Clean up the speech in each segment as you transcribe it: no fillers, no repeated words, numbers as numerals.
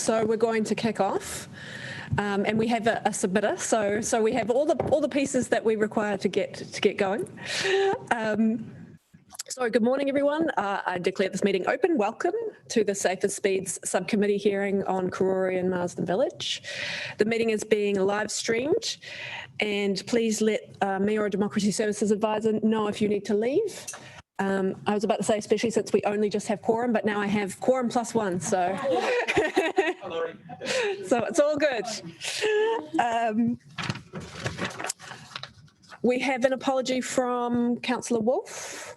so we're going to kick off. And we have a submitter, so we have all the pieces that we require to get going. So good morning, everyone. I declare this meeting open. Welcome to the Safer Speeds Subcommittee hearing on Crore and Marsden Village. The meeting is being live streamed, and please let me or a Democracy Services advisor know if you need to leave. I was about to say, especially since we only just have quorum, but now I have quorum plus one, so so it's all good. We have an apology from Councillor Wolfe.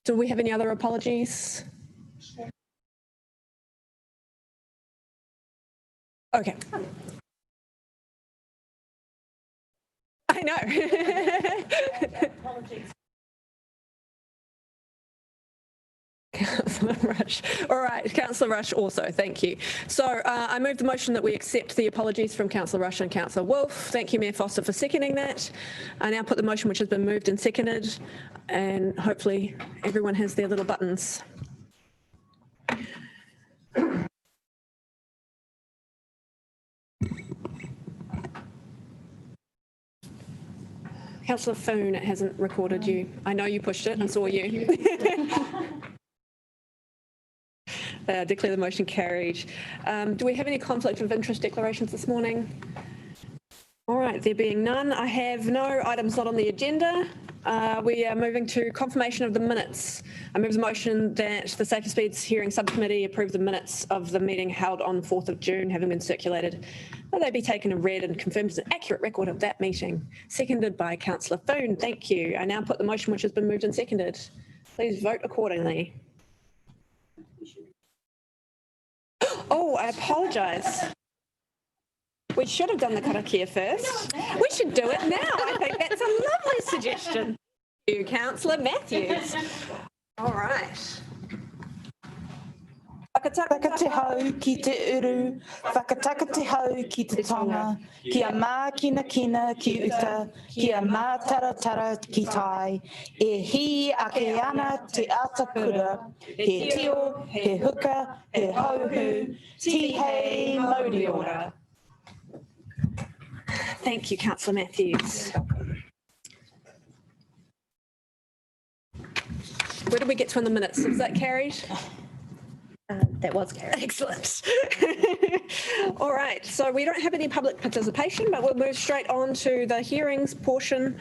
Do we have any other apologies? Okay. I know. Councillor Rush. All right, Councillor Rush also, thank you. So I move the motion that we accept the apologies from Councillor Rush and Councillor Wolfe. Thank you, Mayor Foster, for seconding that. I now put the motion which has been moved and seconded, and hopefully everyone has their little buttons. Councillor Foon, it hasn't recorded you. I know you pushed it, I saw you. Declare the motion carried. Do we have any conflict of interest declarations this morning? All right, there being none, I have no items not on the agenda. We are moving to confirmation of the minutes. I move the motion that the Safer Speeds Hearing Subcommittee approve the minutes of the meeting held on 4th of June, having been circulated, that they be taken and read and confirmed as an accurate record of that meeting. Seconded by Councillor Foon. Thank you. I now put the motion which has been moved and seconded. Please vote accordingly. Oh, I apologise. We should have done the karakia first. We should do it now. I think that's a lovely suggestion. Thank you, Councillor Matthews. All right. Whakataka te hau ki te uru, whakataka te hau ki te tonga, kia mā kina kina ki uta, kia mā tara tara ki tai, e hi ake ana te atakura, he tio, he huka, he hauhu, ti hei mauri ora. Thank you, Councillor Matthews. Where did we get to in the minutes? Was that carried? That was carried. Excellent. All right, so we don't have any public participation, but we'll move straight on to the hearings portion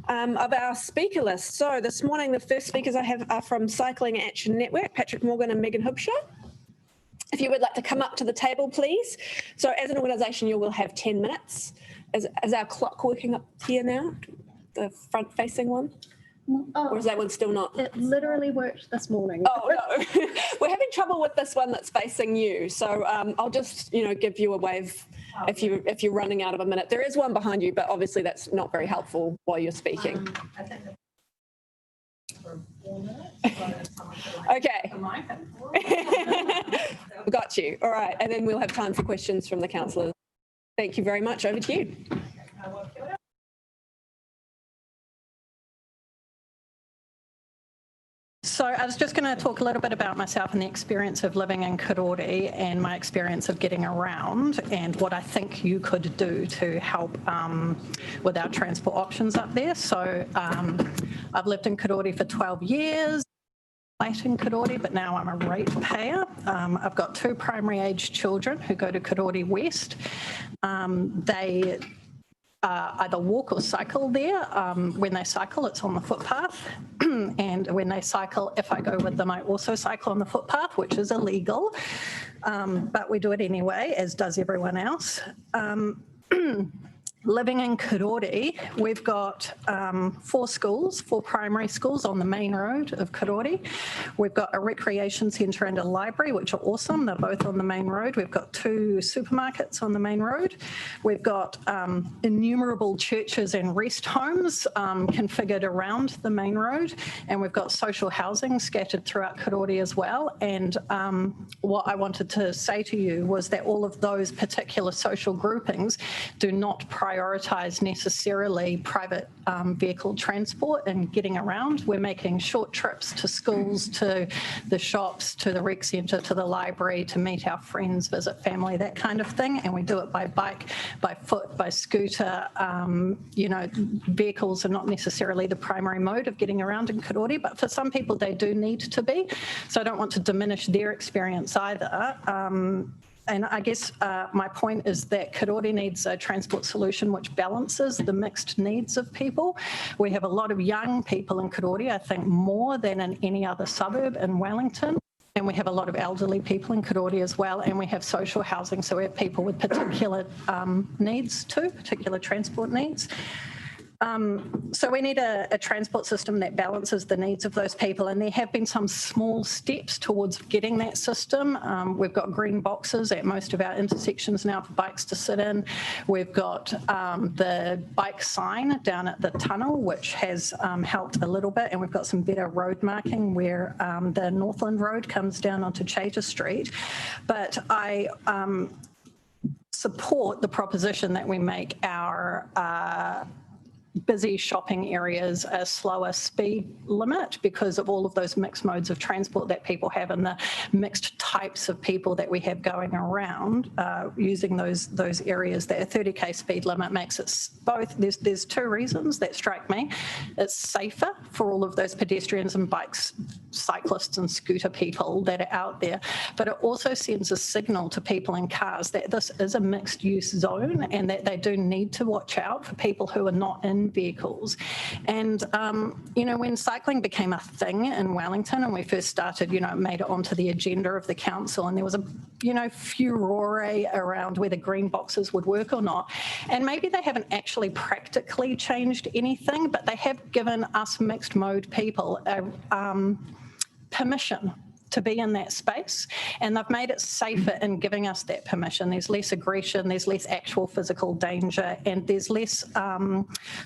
of our speaker list. So this morning, the first speakers I have are from Cycling Action Network, Patrick Morgan and Megan Hubshaw. If you would like to come up to the table, please. So as an organisation, you will have 10 minutes. Is our clock working up here now, the front-facing one? Oh, or is that one still not? It literally worked this morning. Oh, no. We're having trouble with this one that's facing you. So I'll just, give you a wave if you're running out of a minute. There is one behind you, but obviously that's not very helpful while you're speaking. I think for 4 minutes. Okay. Got you. All right. And then we'll have time for questions from the councillors. Thank you very much. Over to you. So I was just going to talk a little bit about myself and the experience of living in Crore and my experience of getting around and what I think you could do to help with our transport options up there. So I've lived in Crore for 12 years. In Crore, but now I'm a ratepayer. I've got 2 primary age children who go to Crore West. They either walk or cycle there. When they cycle, it's on the footpath. And when they cycle, if I go with them, I also cycle on the footpath, which is illegal. But we do it anyway, as does everyone else. Living in Crore, we've got 4 primary schools on the main road of Crore. We've got a recreation centre and a library, which are awesome. They're both on the main road. We've got 2 supermarkets on the main road. We've got innumerable churches and rest homes configured around the main road. And we've got social housing scattered throughout Crore as well. And what I wanted to say to you was that all of those particular social groupings do not prioritize prioritise necessarily private vehicle transport and getting around. We're making short trips to schools, to the shops, to the rec centre, to the library, to meet our friends, visit family, that kind of thing. And we do it by bike, by foot, by scooter. You know, vehicles are not necessarily the primary mode of getting around in Crore, but for some people they do need to be. So I don't want to diminish their experience either. And I guess my point is that Crore needs a transport solution which balances the mixed needs of people. We have a lot of young people in Crore, I think more than in any other suburb in Wellington. And we have a lot of elderly people in Crore as well, and we have social housing, so we have people with particular needs too, particular transport needs. So we need a transport system that balances the needs of those people, and there have been some small steps towards getting that system. We've got green boxes at most of our intersections now for bikes to sit in. We've got the bike sign down at the tunnel, which has helped a little bit, and we've got some better road marking where the Northland Road comes down onto Chater Street. But I support the proposition that we make our busy shopping areas a slower speed limit because of all of those mixed modes of transport that people have and the mixed types of people that we have going around using those areas. That a 30k speed limit makes it both, there's two reasons that strike me. It's safer for all of those pedestrians and bikes, cyclists and scooter people that are out there, but it also sends a signal to people in cars that this is a mixed use zone and that they do need to watch out for people who are not in vehicles. And, you know, when cycling became a thing in Wellington and we first started, you know, it made it onto the agenda of the council, and there was a, you know, furore around whether green boxes would work or not. And maybe they haven't actually practically changed anything, but they have given us mixed mode people permission to be in that space, and they've made it safer in giving us that permission. There's less aggression, there's less actual physical danger, and there's less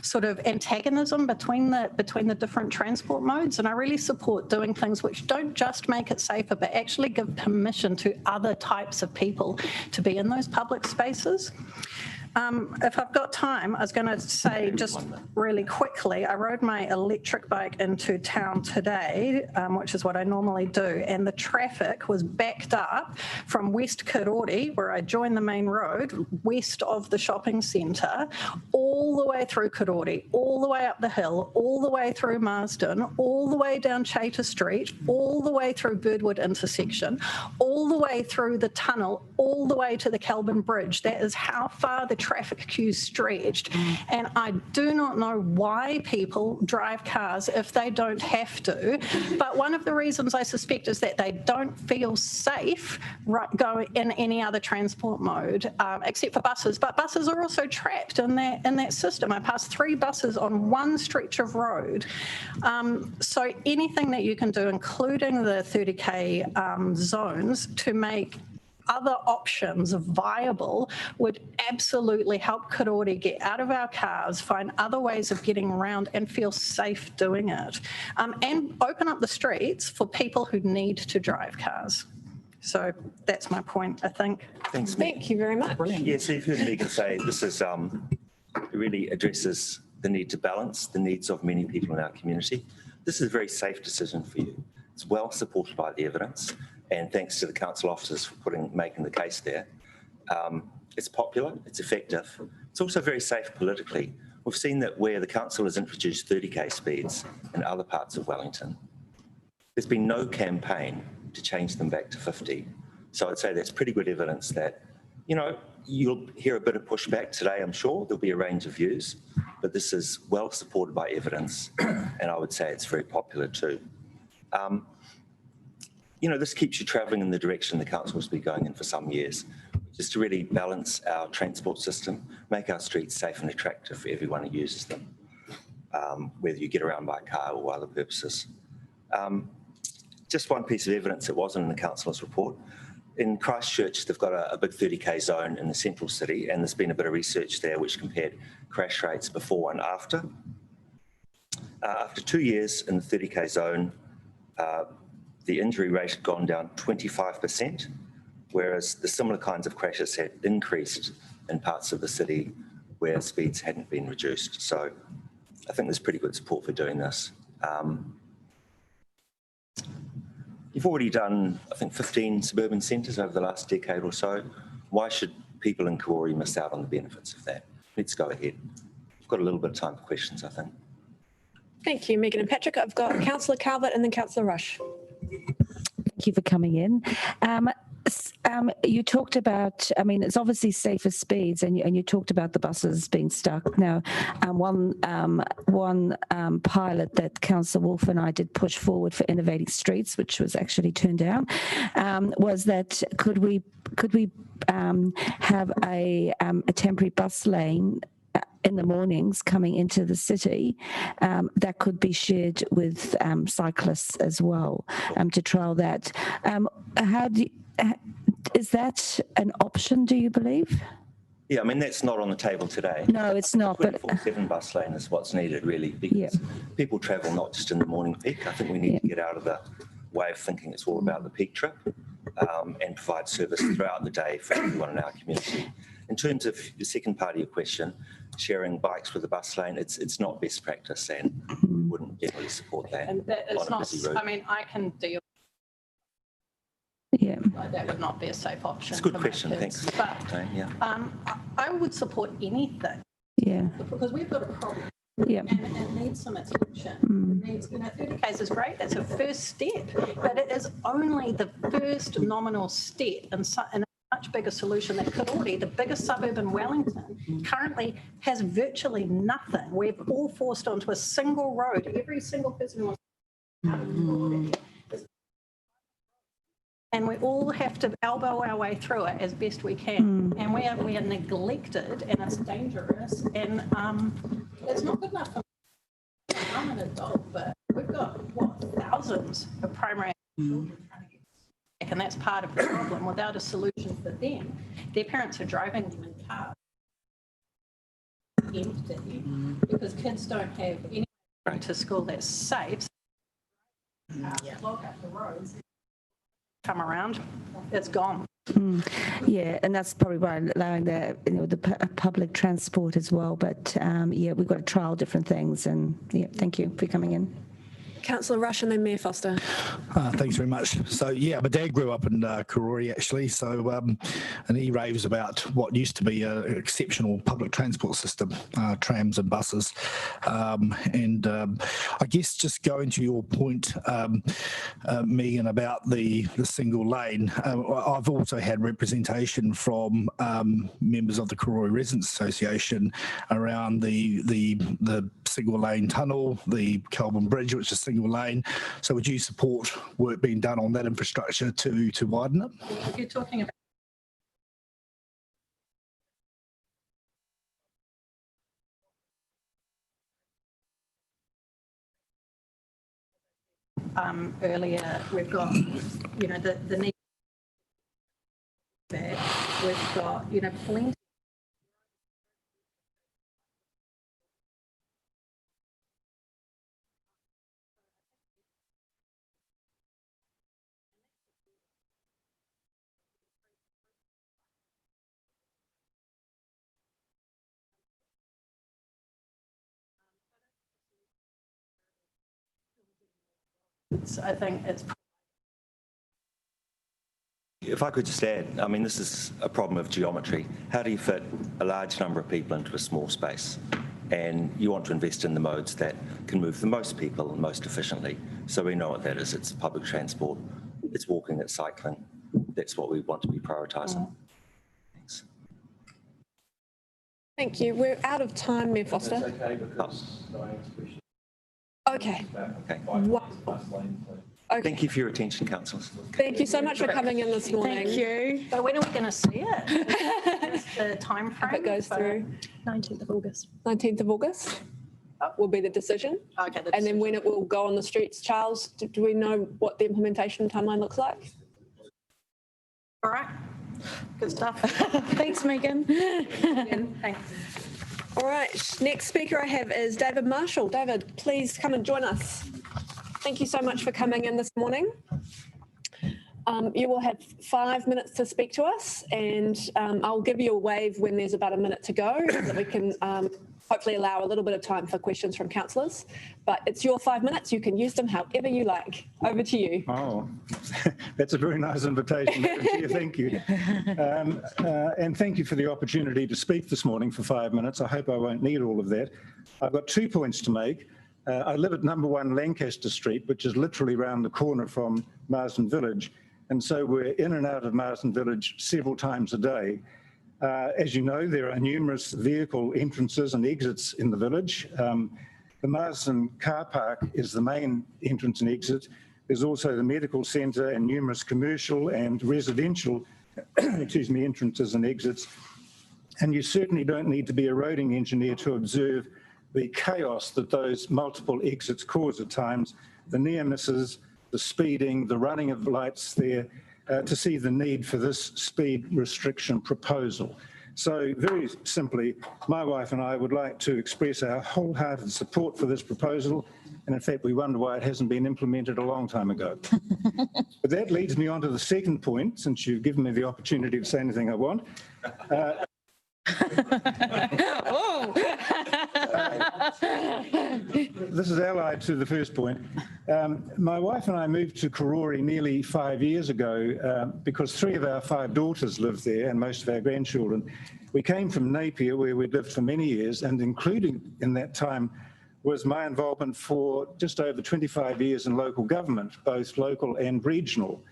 sort of antagonism between the different transport modes. And I really support doing things which don't just make it safer, but actually give permission to other types of people to be in those public spaces. If I've got time, I was going to say just really quickly, I rode my electric bike into town today, which is what I normally do, and the traffic was backed up from West Crore, where I joined the main road, west of the shopping centre, all the way through Crore, all the way up the hill, all the way through Marsden, all the way down Chater Street, all the way through Birdwood intersection, all the way through the tunnel, all the way to the Kelburn Bridge. That is how far the traffic queues stretched. And I do not know why people drive cars if they don't have to. But one of the reasons I suspect is that they don't feel safe going in any other transport mode, except for buses. But buses are also trapped in that system. I passed 3 buses on one stretch of road. So anything that you can do, including the 30k zones, to make other options viable would absolutely help Crore get out of our cars, find other ways of getting around and feel safe doing it, and open up the streets for people who need to drive cars. So that's my point, I think. Thanks, Thank you very much. Brilliant. Yes, you've heard Megan say this is really addresses the need to balance the needs of many people in our community. This is a very safe decision for you. It's well supported by the evidence, and thanks to the council officers for making the case there. It's popular, it's effective. It's also very safe politically. We've seen that where the council has introduced 30k speeds in other parts of Wellington, there's been no campaign to change them back to 50. So I'd say that's pretty good evidence that, you know, you'll hear a bit of pushback today, I'm sure. There'll be a range of views, but this is well supported by evidence, and I would say it's very popular too. You know, this keeps you travelling in the direction the council has been going in for some years, just to really balance our transport system, make our streets safe and attractive for everyone who uses them, whether you get around by car or other purposes. Just one piece of evidence that wasn't in the council's report. In Christchurch, they've got a big 30k zone in the central city, and there's been a bit of research there which compared crash rates before and after. After 2 years in the 30k zone, the injury rate had gone down 25%, whereas the similar kinds of crashes had increased in parts of the city where speeds hadn't been reduced. So I think there's pretty good support for doing this. You've already done, I think, 15 suburban centres over the last decade or so. Why should people in Crore miss out on the benefits of that? Let's go ahead. We've got a little bit of time for questions, I think. Thank you, Megan and Patrick. I've got Councillor Calvert and then Councillor Rush. Thank you for coming in. You talked about, I mean, it's obviously safer speeds, and you talked about the buses being stuck. Now, one pilot that Councillor Wolf and I did push forward for Innovating Streets, which was actually turned down, was that could we have a temporary bus lane in the mornings coming into the city that could be shared with cyclists as well, to trial that. Is that an option, do you believe? Yeah, I mean, that's not on the table today. No, it's not. But 24/7 bus lane is what's needed, really, because people travel not just in the morning peak. I think we need to get out of the way of thinking it's all about the peak trip and provide service throughout the day for everyone in our community. In terms of the second part of your question, sharing bikes with a bus lane, it's not best practice, and wouldn't generally support that. And that is on a not, busy road. I mean, I can deal. Yeah. That would not be a safe option. It's a good for my question, kids. thanks. But Jane, yeah. I would support anything Yeah. because we've got a problem. Yeah. And it needs some attention. It needs, 30 Ks is great, that's a first step, but it is only the first nominal step in a much bigger solution that Crore, the biggest suburb in Wellington, currently has virtually nothing. We've all forced onto a single road. Every single person who wants to out of Crore, and we all have to elbow our way through it as best we can. And we are neglected, and it's dangerous, and it's not good enough for me. I'm an adult, but we've got, thousands of primary children trying to get back, and that's part of the problem. Without a solution for them, their parents are driving them in cars empty because kids don't have any to school that's safe. Block up the roads. Come around, it's gone. Yeah, and that's probably why allowing the public transport as well. But yeah, we've got to trial different things. And yeah, thank you for coming in. Councillor Rush and then Mayor Foster. Thanks very much. So yeah, my dad grew up in Crore actually. So and he raves about what used to be an exceptional public transport system, trams and buses. And I guess just going to your point, Megan, about the single lane. I've also had representation from members of the Crore Residents Association around the single lane tunnel, the Kelvin Bridge, which is single lane. So would you support work being done on that infrastructure to widen it? You're talking about earlier, we've got, the need back. We've got, plenty. I think it's. If I could just add, I mean, this is a problem of geometry. How do you fit a large number of people into a small space? And you want to invest in the modes that can move the most people most efficiently. So we know what that is. It's public transport, it's walking, it's cycling. That's what we want to be prioritising. Thanks. Thank you. We're out of time, Mayor Foster. That's okay because Diane's question. Okay. Okay. Okay. Thank you for your attention, councillors. Thank you so much for coming in this morning. Thank you. So when are we going to see it? What's the time frame? If it goes through 19th of August. 19th of August will be the decision. Okay. And then when it will go on the streets, Charles, do we know what the implementation timeline looks like? All right. Good stuff. Thanks, Megan. Thanks. All right, next speaker I have is David Marshall. David, please come and join us. Thank you so much for coming in this morning. You will have 5 minutes to speak to us, and I'll give you a wave when there's about a minute to go so that we can hopefully allow a little bit of time for questions from councillors. But it's your 5 minutes. You can use them however you like. Over to you. Oh, that's a very nice invitation. Thank you. And thank you for the opportunity to speak this morning for 5 minutes. I hope I won't need all of that. I've got 2 points to make. I live at number 1 Lancaster Street, which is literally round the corner from Marsden Village. And so we're in and out of Marsden Village several times a day. As you know, there are numerous vehicle entrances and exits in the village. The Marsden car park is the main entrance and exit. There's also the medical centre and numerous commercial and residential entrances and exits. And you certainly don't need to be a roading engineer to observe the chaos that those multiple exits cause at times, the near misses, the speeding, the running of lights there, to see the need for this speed restriction proposal. So very simply, my wife and I would like to express our wholehearted support for this proposal. And in fact, we wonder why it hasn't been implemented a long time ago. But that leads me on to the second point, since you've given me the opportunity to say anything I want. This is allied to the first point. My wife and I moved to Crore nearly 5 years ago because 3 of our 5 daughters live there and most of our grandchildren. We came from Napier, where we'd lived for many years, and including in that time was my involvement for just over 25 years in local government, both local and regional.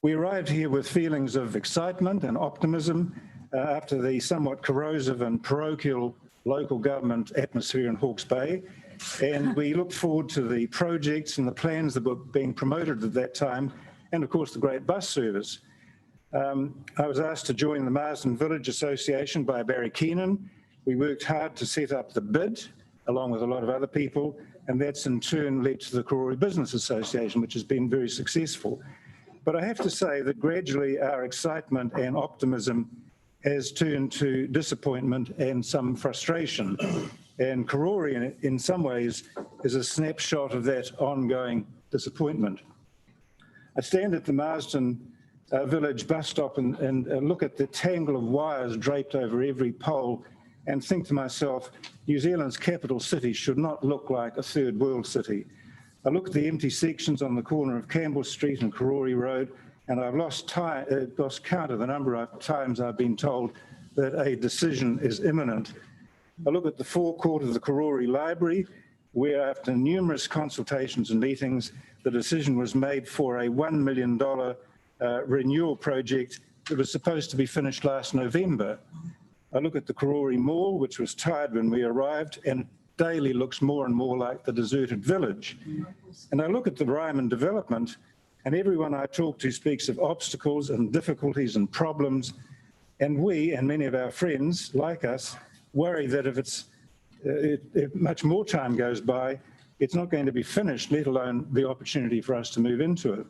We arrived here with feelings of excitement and optimism after the somewhat corrosive and parochial local government atmosphere in Hawke's Bay. And we looked forward to the projects and the plans that were being promoted at that time, and of course the great bus service. I was asked to join the Marsden Village Association by Barry Keenan. We worked hard to set up the bid, along with a lot of other people, and that's in turn led to the Crore Business Association, which has been very successful. But I have to say that gradually our excitement and optimism has turned to disappointment and some frustration. And Crore, in some ways, is a snapshot of that ongoing disappointment. I stand at the Marsden Village bus stop and look at the tangle of wires draped over every pole and think to myself, New Zealand's capital city should not look like a third world city. I look at the empty sections on the corner of Campbell Street and Crore Road, and I've lost count of the number of times I've been told that a decision is imminent. I look at the forecourt of the Crore Library, where after numerous consultations and meetings, the decision was made for a $1 million renewal project that was supposed to be finished last November. I look at the Crore Mall, which was tired when we arrived, and daily looks more and more like the deserted village. And I look at the Ryman development, and everyone I talk to speaks of obstacles and difficulties and problems. And we, and many of our friends like us, worry that if much more time goes by, it's not going to be finished, let alone the opportunity for us to move into it.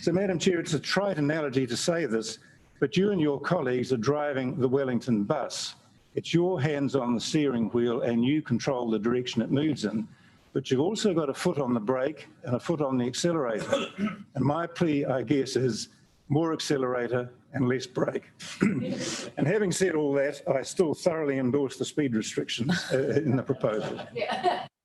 So, Madam Chair, it's a trite analogy to say this, but you and your colleagues are driving the Wellington bus. It's your hands on the steering wheel and you control the direction it moves in, but you've also got a foot on the brake and a foot on the accelerator. And my plea, I guess, is more accelerator and less brake. And having said all that, I still thoroughly endorse the speed restrictions in the proposal.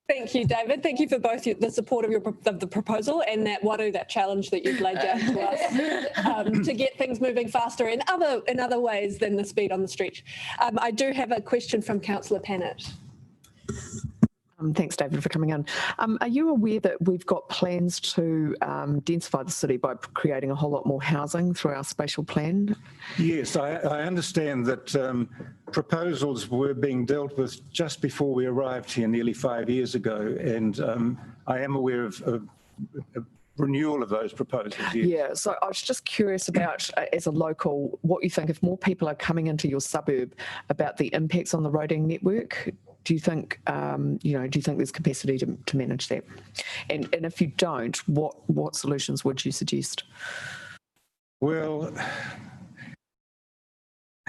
Thank you, David. Thank you for both the support of the proposal and that challenge that you've laid down to us to get things moving faster in other ways than the speed on the stretch. I do have a question from Councillor Pannett. Thanks, David, for coming on. Are you aware that we've got plans to densify the city by creating a whole lot more housing through our spatial plan? Yes, I understand that proposals were being dealt with just before we arrived here nearly 5 years ago, and I am aware of renewal of those proposals. Yes. Yeah, so I was just curious about, as a local, what you think if more people are coming into your suburb about the impacts on the roading network. Do you think, do you think there's capacity to manage that? And if you don't, what solutions would you suggest? Well,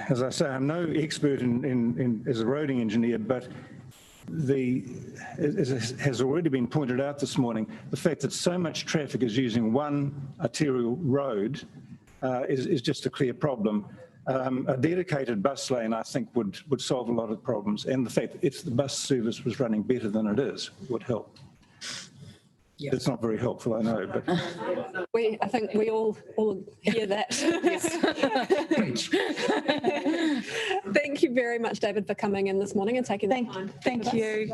as I say, I'm no expert as a roading engineer, but as has already been pointed out this morning, the fact that so much traffic is using one arterial road is just a clear problem. A dedicated bus lane, I think, would solve a lot of problems, and the fact that if the bus service was running better than it is would help. Yeah. It's not very helpful, I know, but I think we all hear that. Thank you very much, David, for coming in this morning and taking the time. Thank you.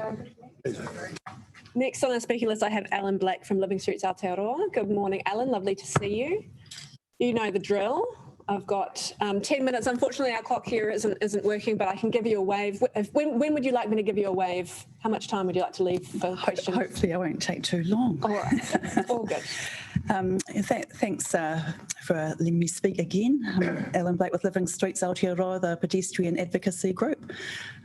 Next on our speaking list, I have Alan Black from Living Streets Aotearoa. Good morning, Alan. Lovely to see you. You know the drill. I've got 10 minutes. Unfortunately, our clock here isn't working, but I can give you a wave. When would you like me to give you a wave? How much time would you like to leave for questions? Hopefully I won't take too long. All right. All good. Thanks for letting me speak again. I'm Ellen Blake with Living Streets Aotearoa, the pedestrian advocacy group.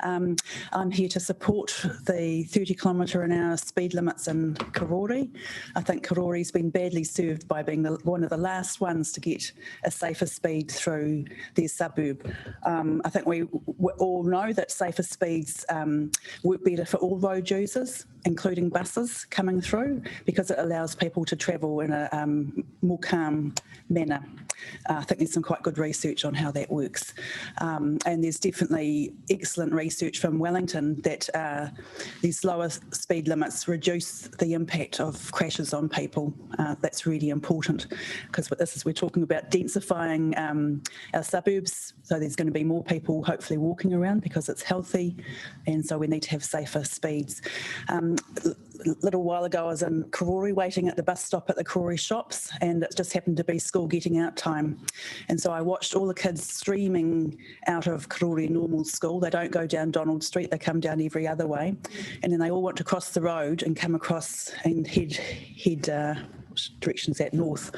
I'm here to support the 30km/h speed limits in Crore. I think Karore's been badly served by being one of the last ones to get a safer speed through their suburb. I think we all know that safer speeds work better for all road users, including buses coming through, because it allows people to travel in a more calm manner. I think there's some quite good research on how that works. And there's definitely excellent research from Wellington that these lower speed limits reduce the impact of crashes on people. That's really important, because we're talking about densifying our suburbs, so there's going to be more people hopefully walking around because it's healthy, and so we need to have safer speeds. A little while ago I was in Crore waiting at the bus stop at the Crore shops, and it just happened to be school getting out time, and so I watched all the kids streaming out of Crore normal school. They don't go down Donald Street, they come down every other way, and then they all want to cross the road and come across and head directions at north,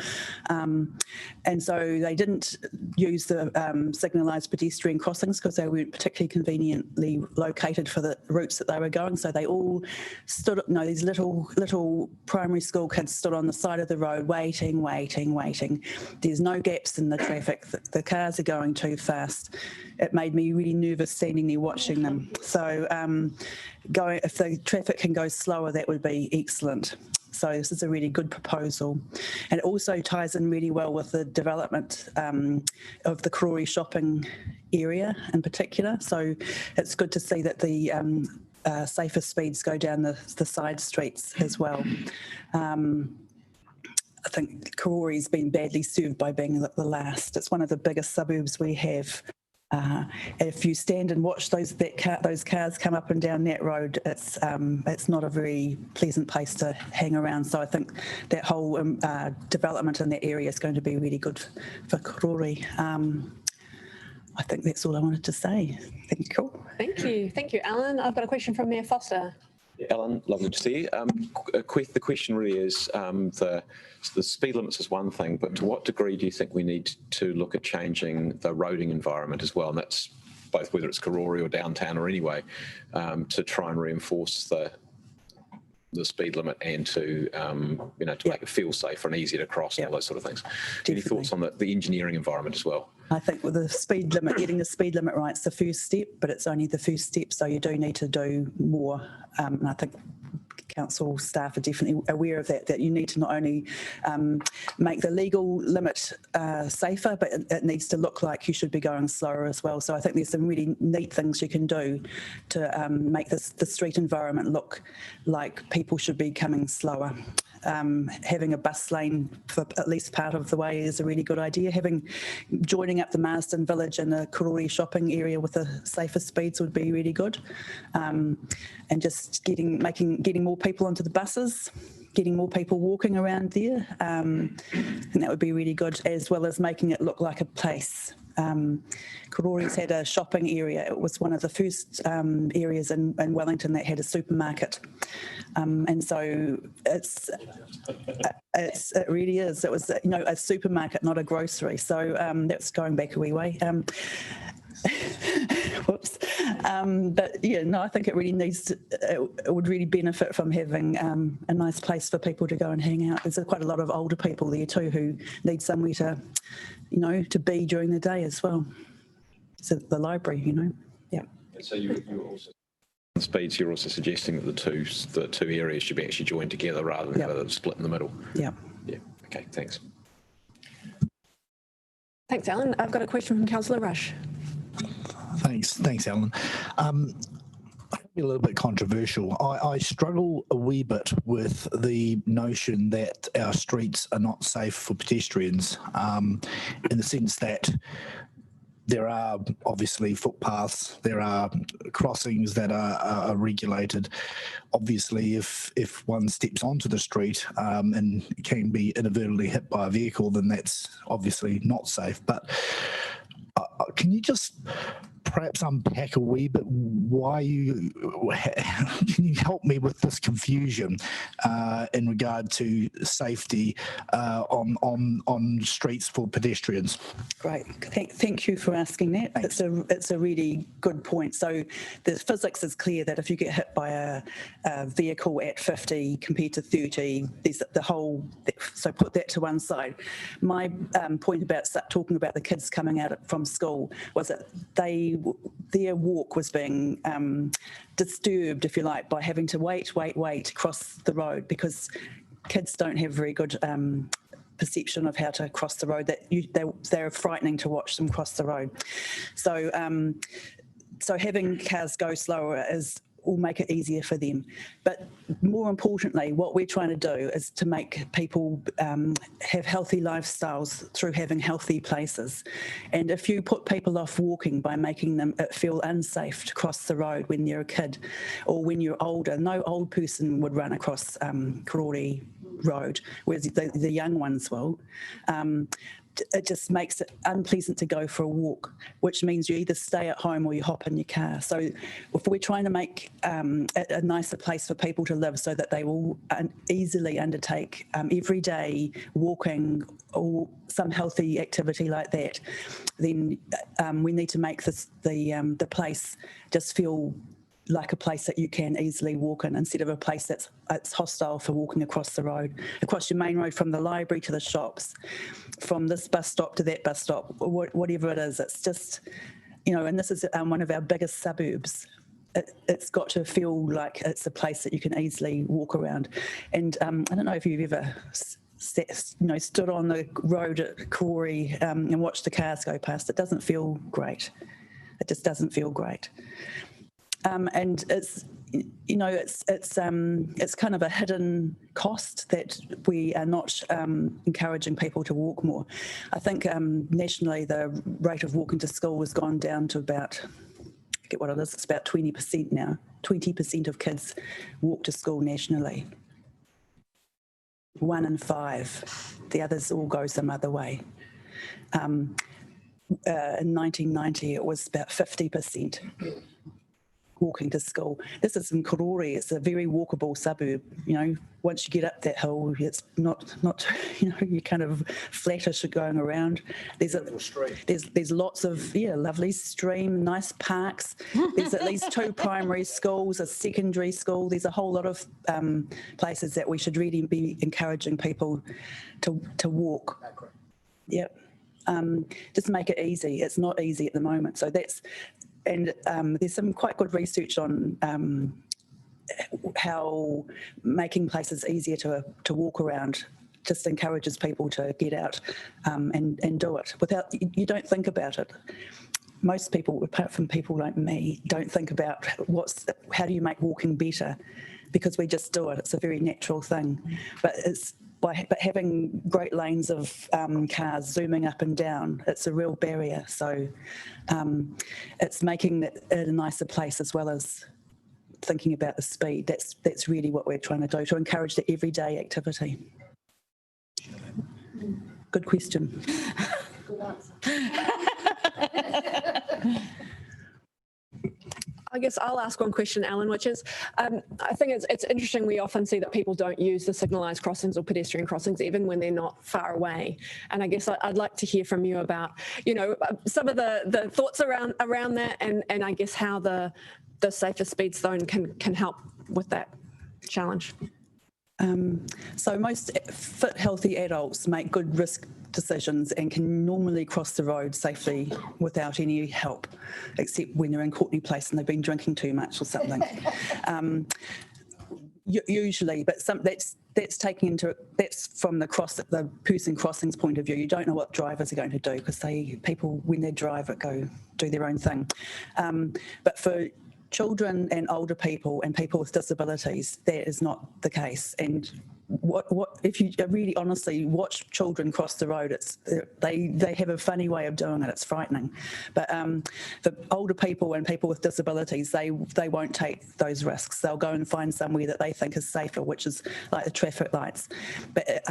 and so they didn't use the signalised pedestrian crossings because they weren't particularly conveniently located for the routes that they were going, so they all stood, these little primary school kids stood on the side of the road waiting. There's no gaps in the traffic, the cars are going too fast. It made me really nervous standing there watching them. So if the traffic can go slower, that would be excellent. So this is a really good proposal. And it also ties in really well with the development of the Crore shopping area in particular. So it's good to see that the safer speeds go down the side streets as well. I think Karore's been badly served by being the last. It's one of the biggest suburbs we have. If you stand and watch those cars come up and down that road, it's not a very pleasant place to hang around. So I think that whole development in that area is going to be really good for Crore. I think that's all I wanted to say. Thank you. Thank you, Alan. I've got a question from Mayor Foster. Alan, lovely to see you. The question really is, the speed limits is one thing, but to what degree do you think we need to look at changing the roading environment as well? And that's both whether it's Crore or downtown or anyway, to try and reinforce the speed limit and to make it feel safer and easier to cross and all those sort of things. Definitely. Any thoughts on the engineering environment as well? I think with the speed limit, getting the speed limit right is the first step, but it's only the first step, so you do need to do more. And I think council staff are definitely aware of that you need to not only make the legal limit safer, but it needs to look like you should be going slower as well. So I think there's some really neat things you can do to make the street environment look like people should be coming slower. Having a bus lane for at least part of the way is a really good idea. Joining up the Marsden Village and the Crore shopping area with the safer speeds would be really good. And just getting more people onto the buses, getting more people walking around there, and that would be really good, as well as making it look like a place. Karore's had a shopping area. It was one of the first areas in Wellington that had a supermarket, and so it really is. It was a supermarket, not a grocery. So that's going back a wee way. Whoops. But yeah, no, I think it really it would really benefit from having a nice place for people to go and hang out. There's quite a lot of older people there too who need somewhere to be during the day as well. So the library, yeah. So you also speeds, you're also suggesting that the two areas should be actually joined together rather than have a split in the middle. Yeah. Yeah. Okay. Thanks. Thanks, Alan. I've got a question from Councillor Rush. Thanks, Alan. Be a little bit controversial. I struggle a wee bit with the notion that our streets are not safe for pedestrians, in the sense that there are obviously footpaths, there are crossings that are regulated. Obviously, if one steps onto the street and can be inadvertently hit by a vehicle, then that's obviously not safe. But can you just perhaps unpack a wee bit why can you help me with this confusion in regard to safety on streets for pedestrians? Great. Thank you for asking that. It's a really good point. So the physics is clear that if you get hit by a vehicle at 50 compared to 30, there's the whole, so put that to one side. My point about talking about the kids coming out from school was that their walk was being disturbed, if you like, by having to wait across the road, because kids don't have very good perception of how to cross the road. They're frightening to watch them cross the road. So so having cars go slower will make it easier for them. But more importantly, what we're trying to do is to make people have healthy lifestyles through having healthy places. And if you put people off walking by making them feel unsafe to cross the road when you're a kid or when you're older, no old person would run across Crore Road, whereas the young ones will. It just makes it unpleasant to go for a walk, which means you either stay at home or you hop in your car. So if we're trying to make a nicer place for people to live so that they will easily undertake everyday walking or some healthy activity like that, then we need to make the place just feel like a place that you can easily walk in, instead of a place that's hostile for walking across the road, across your main road from the library to the shops, from this bus stop to that bus stop, whatever it is. It's just, and this is one of our biggest suburbs. It's got to feel like it's a place that you can easily walk around. And I don't know if you've ever stood on the road at Crore and watched the cars go past. It doesn't feel great. It just doesn't feel great. And it's kind of a hidden cost that we are not encouraging people to walk more. I think nationally the rate of walking to school has gone down to about, I forget what it is, it's about 20% now. 20% of kids walk to school nationally. 1 in 5. The others all go some other way. In 1990 it was about 50%. Walking to school. This is in Crore. It's a very walkable suburb. Once you get up that hill, it's not you're kind of flattish going around. There's lots of lovely stream, nice parks. There's at least 2 primary schools, a secondary school. There's a whole lot of places that we should really be encouraging people to walk. Yep. Just make it easy. It's not easy at the moment. So that's. And there's some quite good research on how making places easier to walk around just encourages people to get out and do it without, you don't think about it. Most people, apart from people like me, don't think about how do you make walking better, because we just do it. It's a very natural thing. But having great lanes of cars zooming up and down, it's a real barrier. So it's making it a nicer place as well as thinking about the speed. That's really what we're trying to do, to encourage the everyday activity. Good question. Good answer. I guess I'll ask one question, Alan, which is, I think it's interesting. We often see that people don't use the signalised crossings or pedestrian crossings even when they're not far away. And I guess I'd like to hear from you about, some of the thoughts around that, and I guess how the safer speed zone can help with that challenge. So most fit, healthy adults make good risk decisions and can normally cross the road safely without any help, except when they're in Courtney Place and they've been drinking too much or something. Usually, but that's taking into that's from the person crossing's point of view. You don't know what drivers are going to do because people when they drive go do their own thing. But for children and older people and people with disabilities, that is not the case. And what if you really honestly watch children cross the road, they have a funny way of doing it. It's frightening. But for older people and people with disabilities, they won't take those risks. They'll go and find somewhere that they think is safer, which is like the traffic lights. But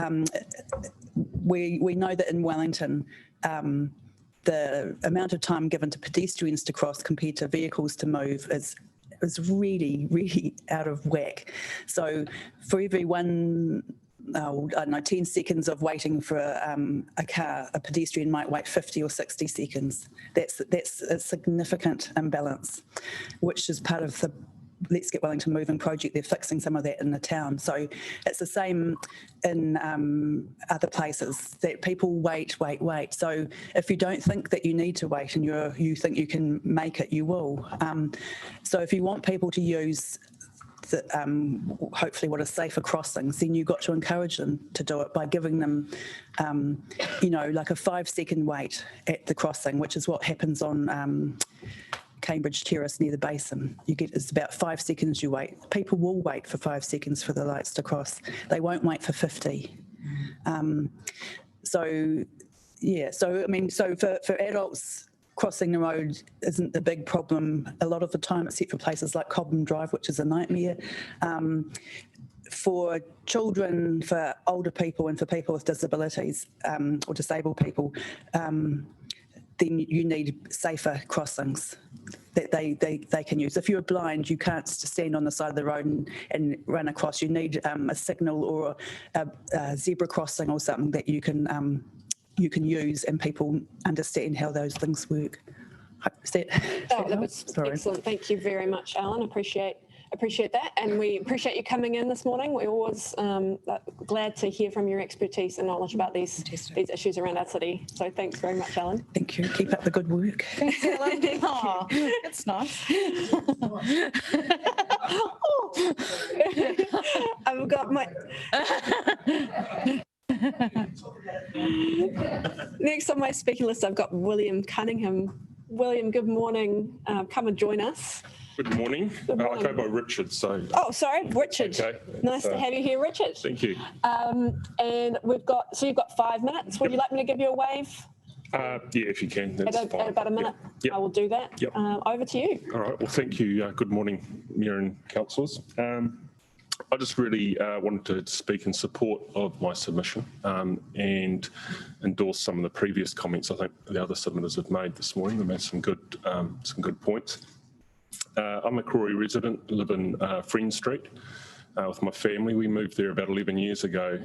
we know that in Wellington, the amount of time given to pedestrians to cross compared to vehicles to move is really, really out of whack. So for every 10 seconds of waiting for a car, a pedestrian might wait 50 or 60 seconds. That's a significant imbalance, which is part of the Let's Get Wellington Moving project. They're fixing some of that in the town. So it's the same in other places, that people wait. So if you don't think that you need to wait and you think you can make it, you will. So if you want people to use hopefully what are safer crossings, then you've got to encourage them to do it by giving them, like a 5-second wait at the crossing, which is what happens on Cambridge Terrace near the basin. It's about 5 seconds you wait. People will wait for 5 seconds for the lights to cross. They won't wait for 50. So for adults, crossing the road isn't the big problem a lot of the time, except for places like Cobham Drive, which is a nightmare. For children, for older people and for people with disabilities or disabled people, then you need safer crossings that they can use. If you're blind, you can't stand on the side of the road and run across. You need a signal or a zebra crossing or something that you can use and people understand how those things work. That was excellent. Thank you very much, Alan. Appreciate that, and we appreciate you coming in this morning. We're always glad to hear from your expertise and knowledge about these issues around our city. So thanks very much, Alan. Thank you. Keep up the good work. Thanks, Alan. Oh, that's nice. I've got my... Next on my speaking list, I've got William Cunningham. William, good morning. Come and join us. Good morning. I go by Richard, so... Oh, sorry, Richard. Okay. Nice to have you here, Richard. Thank you. And you've got 5 minutes. Would you like me to give you a wave? Yeah, if you can, that's fine. At about a minute, Yep. I will do that. Yep. Over to you. All right, well, thank you. Good morning, Mayor and councillors. I just really wanted to speak in support of my submission and endorse some of the previous comments I think the other submitters have made this morning. They've made some good points. I'm a Crore resident, live in Friend Street with my family. We moved there about 11 years ago,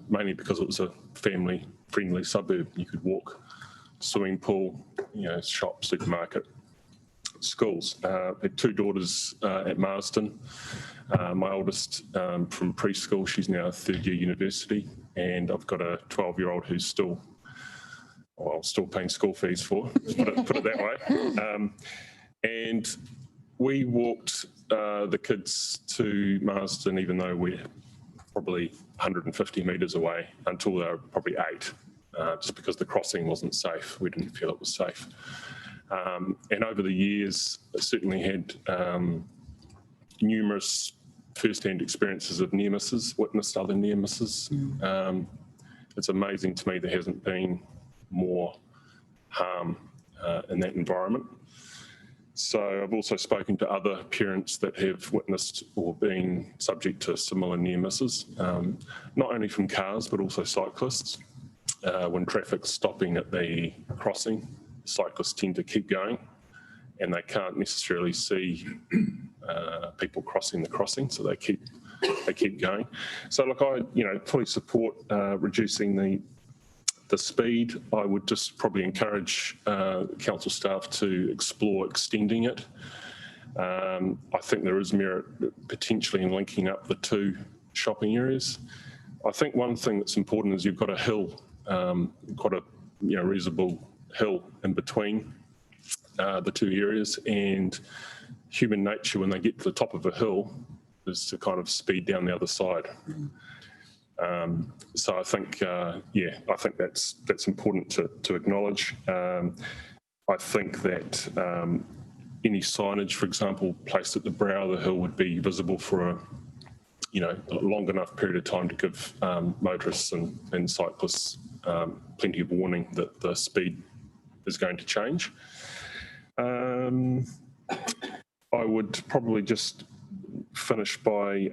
mainly because it was a family-friendly suburb. You could walk, swimming pool, shop, supermarket, schools. I had 2 daughters at Marsden. My oldest from preschool, she's now 3rd year university, and I've got a 12-year-old who's still paying school fees for, put it that way. And we walked the kids to Marsden, even though we're probably 150 metres away, until they were probably 8, just because the crossing wasn't safe. We didn't feel it was safe. And over the years, I certainly had numerous first-hand experiences of near misses, witnessed other near misses. It's amazing to me there hasn't been more harm in that environment. So I've also spoken to other parents that have witnessed or been subject to similar near misses, not only from cars but also cyclists. When traffic's stopping at the crossing, cyclists tend to keep going and they can't necessarily see people crossing the crossing, so they keep going. So look, I fully support reducing the speed. I would just probably encourage council staff to explore extending it. I think there is merit potentially in linking up the 2 shopping areas. I think one thing that's important is you've got a hill quite a reasonable hill in between the two areas, and human nature when they get to the top of a hill is to kind of speed down the other side. So I think, I think that's important to acknowledge. I think that any signage, for example, placed at the brow of the hill would be visible for a long enough period of time to give motorists and cyclists plenty of warning that the speed is going to change. I would probably just finish by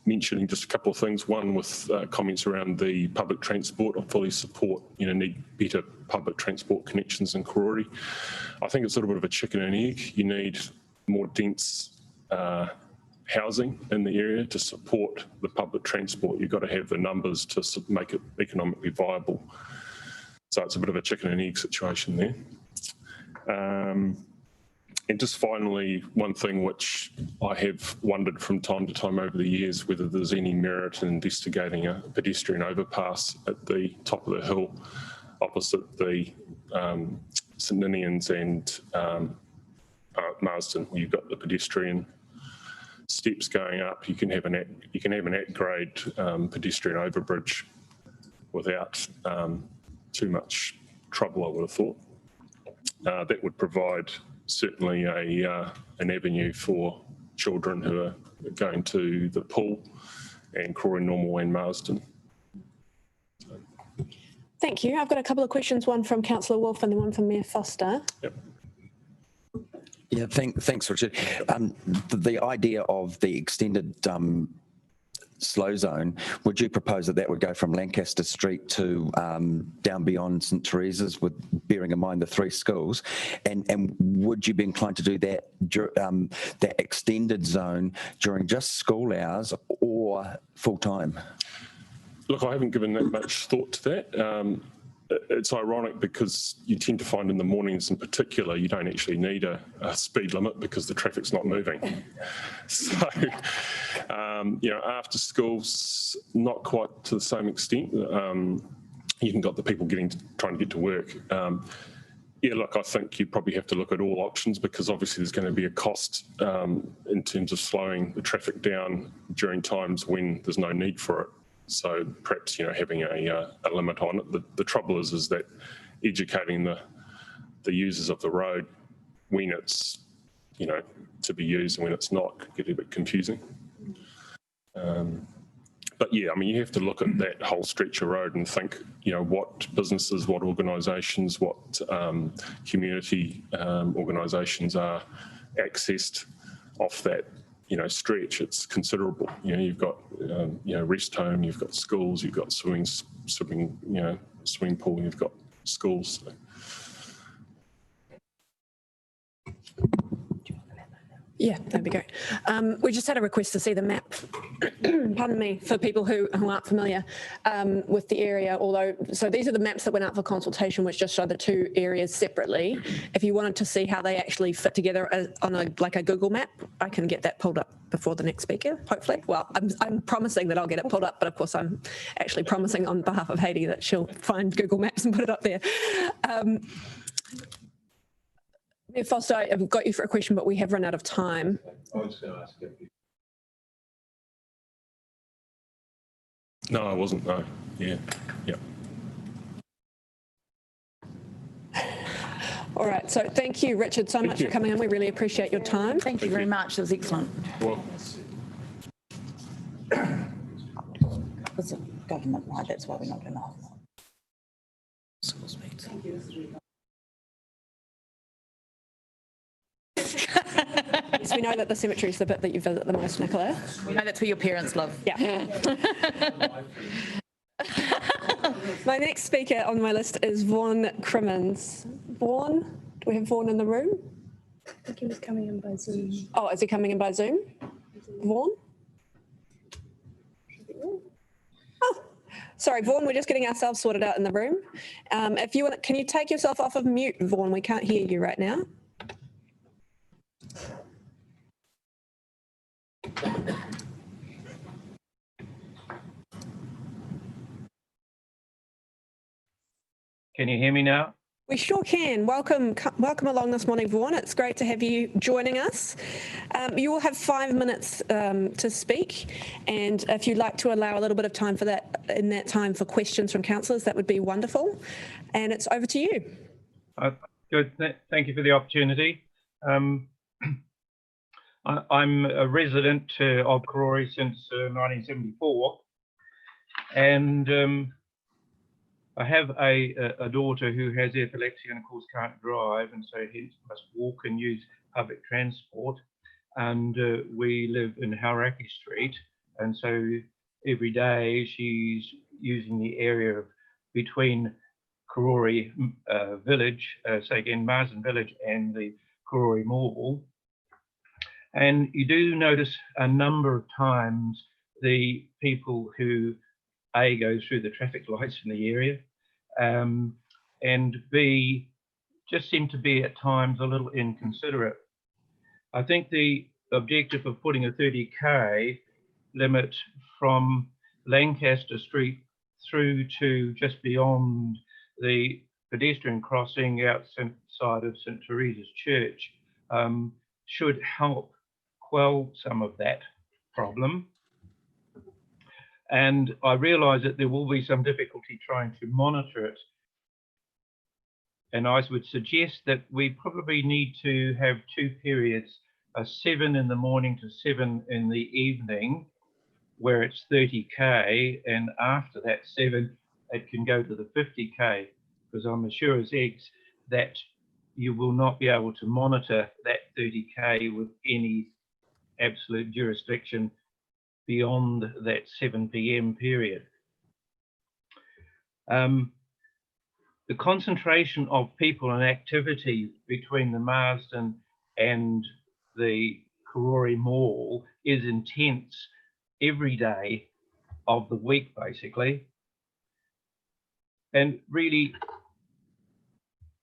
mentioning just a couple of things. One with comments around the public transport. I fully support, need better public transport connections in Crore. I think it's a little bit of a chicken and egg. You need more dense housing in the area to support the public transport. You've got to have the numbers to make it economically viable. So it's a bit of a chicken and egg situation there. And just finally, one thing which I have wondered from time to time over the years, whether there's any merit in investigating a pedestrian overpass at the top of the hill opposite the St Ninians and Marsden, where you've got the pedestrian steps going up. You can have an at-grade pedestrian overbridge without too much trouble, I would have thought. That would provide certainly an avenue for children who are going to the pool and Crore Normal and Marsden. Thank you. I've got a couple of questions, one from Councillor Wolfe and then one from Mayor Foster. Yep. Yeah, thanks, Richard. The idea of the extended slow zone, would you propose that would go from Lancaster Street to down beyond St Teresa's, with bearing in mind the 3 schools? And would you be inclined to do that that extended zone during just school hours or full time? Look, I haven't given that much thought to that. It's ironic because you tend to find in the mornings in particular, you don't actually need a speed limit because the traffic's not moving. So, after schools, not quite to the same extent. You can got the people trying to get to work. Look, I think you probably have to look at all options because obviously there's going to be a cost in terms of slowing the traffic down during times when there's no need for it. So perhaps, having a limit on it. The trouble is that educating the users of the road when it's, to be used and when it's not could get a bit confusing. But yeah, you have to look at that whole stretch of road and think, what businesses, what organisations, what community organisations are accessed off that stretch. It's considerable. You've got rest home, you've got schools, you've got swimming pool, you've got schools. Yeah, that'd be great. We just had a request to see the map, pardon me, for people who aren't familiar with the area, so these are the maps that went out for consultation, which just show the 2 areas separately. If you wanted to see how they actually fit together on a Google map, I can get that pulled up before the next speaker, hopefully. Well, I'm promising that I'll get it pulled up, but of course I'm actually promising on behalf of Haiti that she'll find Google Maps and put it up there. Foster, I've got you for a question, but we have run out of time. I was going to ask if you... No, I wasn't, no. Yeah. All right, so thank you, Richard, so much for coming in. We really appreciate your time. Thank you very much. It was excellent. Well, It's a government-wide, that's why we're not enough. Yes, we know that the cemetery is the bit that you visit the most, Nicola. We know that's where your parents live. Yeah. My next speaker on my list is Vaughn Crimins. Vaughn, do we have Vaughn in the room? I think he was coming in by Zoom. Oh, is he coming in by Zoom? Vaughn? Oh, sorry, Vaughn, we're just getting ourselves sorted out in the room. If you want, can you take yourself off of mute, Vaughn? We can't hear you right now. Can you hear me now? We sure can. Welcome along this morning, Vaughn. It's great to have you joining us. You will have 5 minutes to speak, and if you'd like to allow a little bit of time for that, in that time for questions from councillors, that would be wonderful. And it's over to you. Good. Thank you for the opportunity. I'm a resident of Crore since 1974, and I have a daughter who has epilepsy and of course can't drive, and so hence must walk and use public transport. And we live in Hauraki Street, and so every day she's using the area between Crore village, so again Marsden village and the Crore Mall. And you do notice a number of times the people who A, go through the traffic lights in the area, and B, just seem to be at times a little inconsiderate. I think the objective of putting a 30k limit from Lancaster Street through to just beyond the pedestrian crossing outside of St Teresa's Church should help quell some of that problem. And I realise that there will be some difficulty trying to monitor it. And I would suggest that we probably need to have 2 periods, 7 in the morning to 7 in the evening, where it's 30k, and after that 7, it can go to the 50k, because I'm sure as eggs that you will not be able to monitor that 30k with any absolute jurisdiction beyond that 7 p.m. period. The concentration of people and activity between the Marsden and the Crore Mall is intense every day of the week, basically. And really,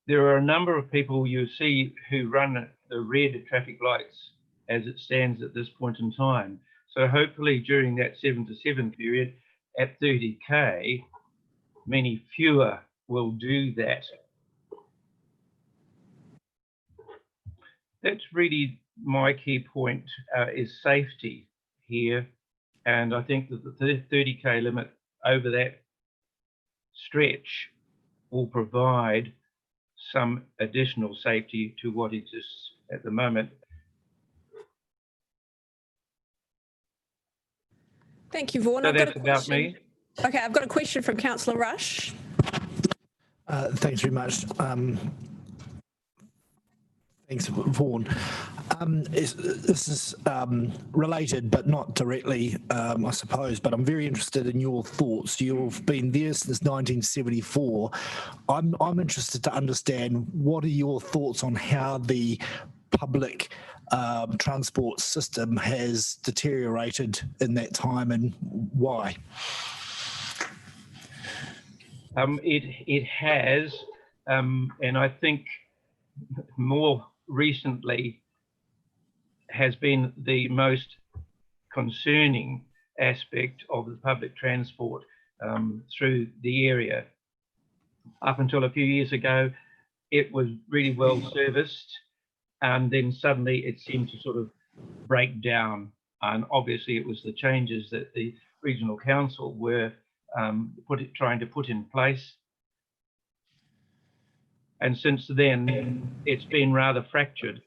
there are a number of people you see who run the red traffic lights as it stands at this point in time. So hopefully during that 7 to 7 period at 30k, many fewer will do that. That's really my key point, is safety here. And I think that the 30k limit over that stretch will provide some additional safety to what exists at the moment. Thank you, Vaughn. So I've got that's a about question. me. Okay, I've got a question from Councillor Rush. Thanks very much. Thanks, Vaughn. This is related, but not directly, I suppose, but I'm very interested in your thoughts. You've been there since 1974. I'm interested to understand, what are your thoughts on how the public transport system has deteriorated in that time, and why? It has, and I think more recently has been the most concerning aspect of the public transport through the area. Up until a few years ago, it was really well serviced, and then suddenly it seemed to sort of break down. And obviously it was the changes that the regional council were trying to put in place. And since then, it's been rather fractured.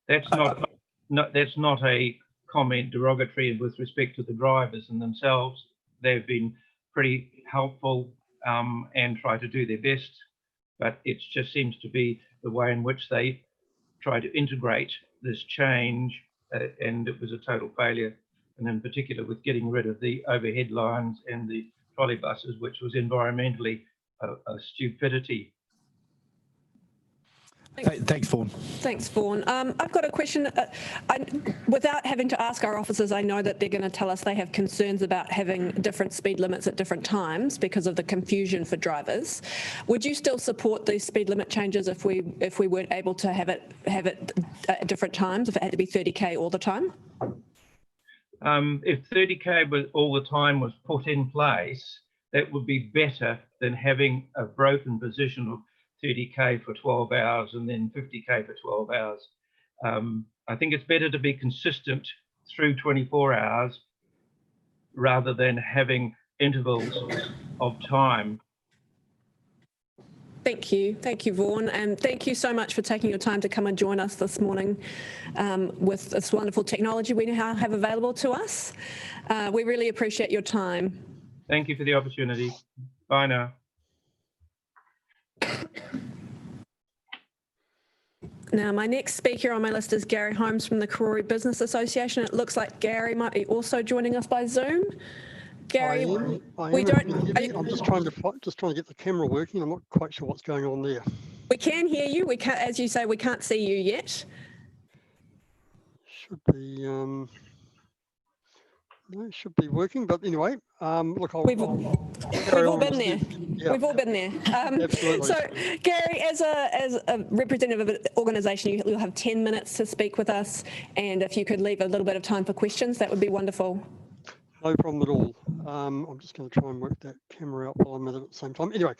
That's not a comment derogatory with respect to the drivers and themselves. They've been pretty helpful and try to do their best, but it just seems to be the way in which they try to integrate this change, and it was a total failure, and in particular with getting rid of the overhead lines and the trolley buses, which was environmentally a stupidity. Thanks, Vaughn. Thanks, Vaughn. I've got a question. Without having to ask our officers, I know that they're going to tell us they have concerns about having different speed limits at different times because of the confusion for drivers. Would you still support these speed limit changes if we weren't able to have it at different times, if it had to be 30k all the time? If 30k all the time was put in place, that would be better than having a broken position of 30k for 12 hours and then 50k for 12 hours. I think it's better to be consistent through 24 hours rather than having intervals of time. Thank you, Vaughn, and thank you so much for taking your time to come and join us this morning with this wonderful technology we now have available to us. We really appreciate your time. Thank you for the opportunity. Bye now. Now, my next speaker on my list is Gary Holmes from the Crore Business Association. It looks like Gary might be also joining us by Zoom. Gary, we don't. I'm just trying to get the camera working. I'm not quite sure what's going on there. We can hear you. We can't, as you say, we can't see you yet. Should be. No, it should be working. But anyway, look, we've all been there. Yeah. We've all been there. Absolutely. So, Gary, as a representative of an organisation, you'll have 10 minutes to speak with us, and if you could leave a little bit of time for questions, that would be wonderful. No problem at all. I'm just going to try and work that camera out while I'm at it at the same time. Anyway,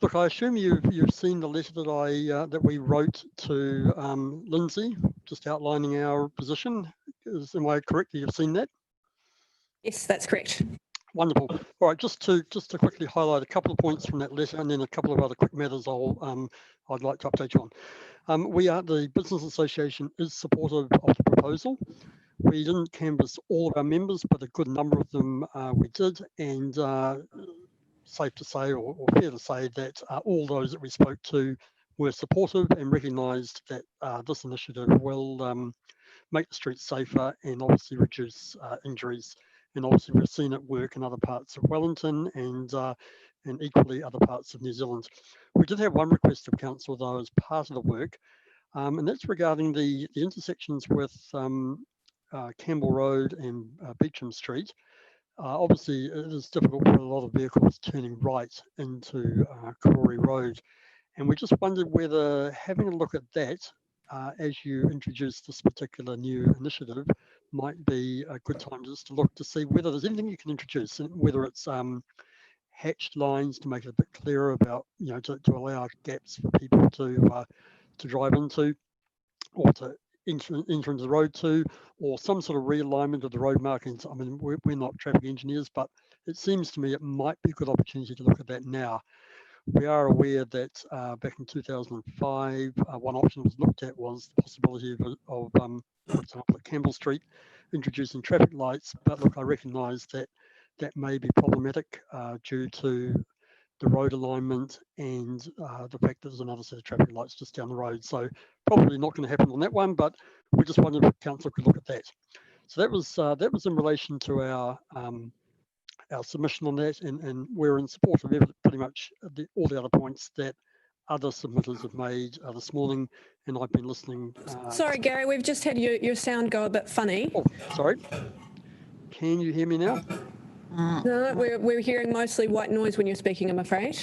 look, I assume you've seen the letter that that we wrote to Lindsay, just outlining our position. Am I correct? You've seen that? Yes, that's correct. Wonderful. All right, just to quickly highlight a couple of points from that letter, and then a couple of other quick matters I'd like to update you on. The Business Association is supportive of the proposal. We didn't canvass all of our members, but a good number of them we did, and safe to say, or fair to say, that all those that we spoke to were supportive and recognised that this initiative will make the streets safer and obviously reduce injuries. And obviously we've seen it work in other parts of Wellington and equally other parts of New Zealand. We did have one request of council though as part of the work, and that's regarding the intersections with Campbell Road and Beecham Street. Obviously, it is difficult for a lot of vehicles turning right into Crore Road. And we just wondered whether having a look at that as you introduce this particular new initiative might be a good time just to look to see whether there's anything you can introduce, whether it's hatched lines to make it a bit clearer about, to allow gaps for people to drive into or to enter into the road to, or some sort of realignment of the road markings. I mean, we're not traffic engineers, but it seems to me it might be a good opportunity to look at that now. We are aware that back in 2005, one option was looked at was the possibility of for example, at Campbell Street, introducing traffic lights. But look, I recognise that that may be problematic due to the road alignment and the fact that there's another set of traffic lights just down the road. So probably not going to happen on that one, but we just wondered if council could look at that. So that was in relation to our submission on that, and we're in support of pretty much all the other points that other submitters have made this morning, and I've been listening. Sorry, Gary, we've just had your sound go a bit funny. Oh, sorry. Can you hear me now? No, we're hearing mostly white noise when you're speaking, I'm afraid.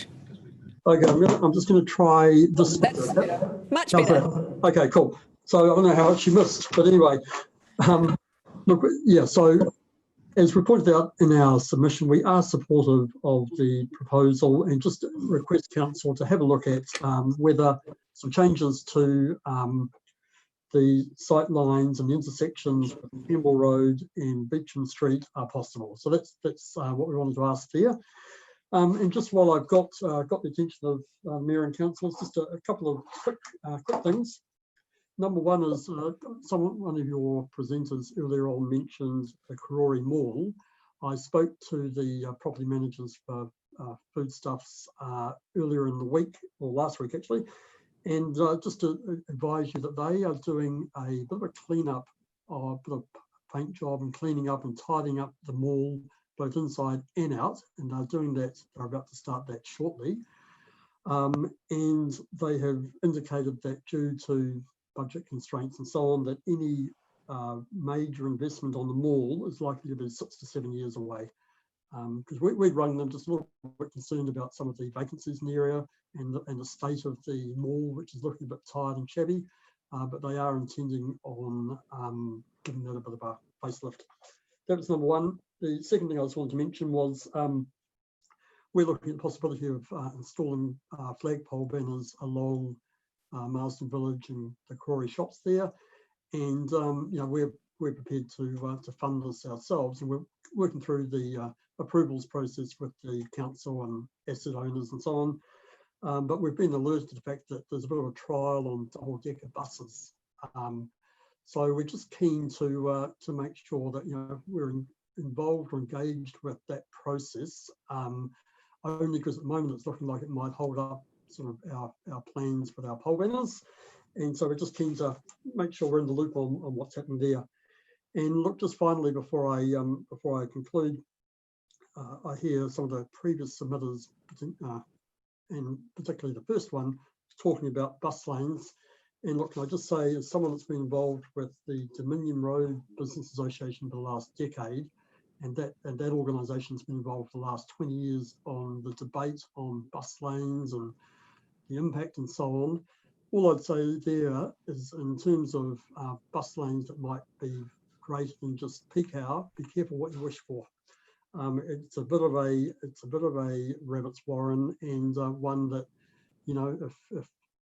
Okay, I'm just going to try this. That's better. Much better. Okay, cool. So I don't know how much you missed, but anyway, look, yeah, so as we pointed out in our submission, we are supportive of the proposal and just request council to have a look at whether some changes to the sight lines and the intersections with Campbell Road and Beecham Street are possible. So that's what we wanted to ask there. And just while I've got the attention of Mayor and Council, just a couple of quick things. Number one is one of your presenters earlier on mentioned the Crore Mall. I spoke to the property managers for foodstuffs earlier in the week, or last week actually, and just to advise you that they are doing a bit of a clean-up, a bit of paint job and cleaning up and tidying up the mall, both inside and out, and they're doing that, they're about to start that shortly. And they have indicated that due to budget constraints and so on, that any major investment on the mall is likely to be 6 to 7 years away. Because we run them just a little bit concerned about some of the vacancies in the area and the state of the mall, which is looking a bit tired and shabby, but they are intending on giving that a bit of a facelift. That was number one. The second thing I just wanted to mention was we're looking at the possibility of installing flagpole banners along Marsden Village and the Crore shops there. And we're prepared to fund this ourselves, and we're working through the approvals process with the council and asset owners and so on. But we've been alerted to the fact that there's a bit of a trial on double-decker buses. So we're just keen to make sure that we're involved or engaged with that process. Only because at the moment it's looking like it might hold up sort of our plans with our pole banners. And so we're just keen to make sure we're in the loop on what's happening there. And look, just finally, before I conclude, I hear some of the previous submitters, and particularly the first one, talking about bus lanes. And look, can I just say, as someone that's been involved with the Dominion Road Business Association for the last decade, and that organisation's been involved for the last 20 years on the debate on bus lanes and the impact and so on. All I'd say there is, in terms of bus lanes that might be greater than just peak hour, be careful what you wish for. It's a bit of a rabbit's warren, and one that, if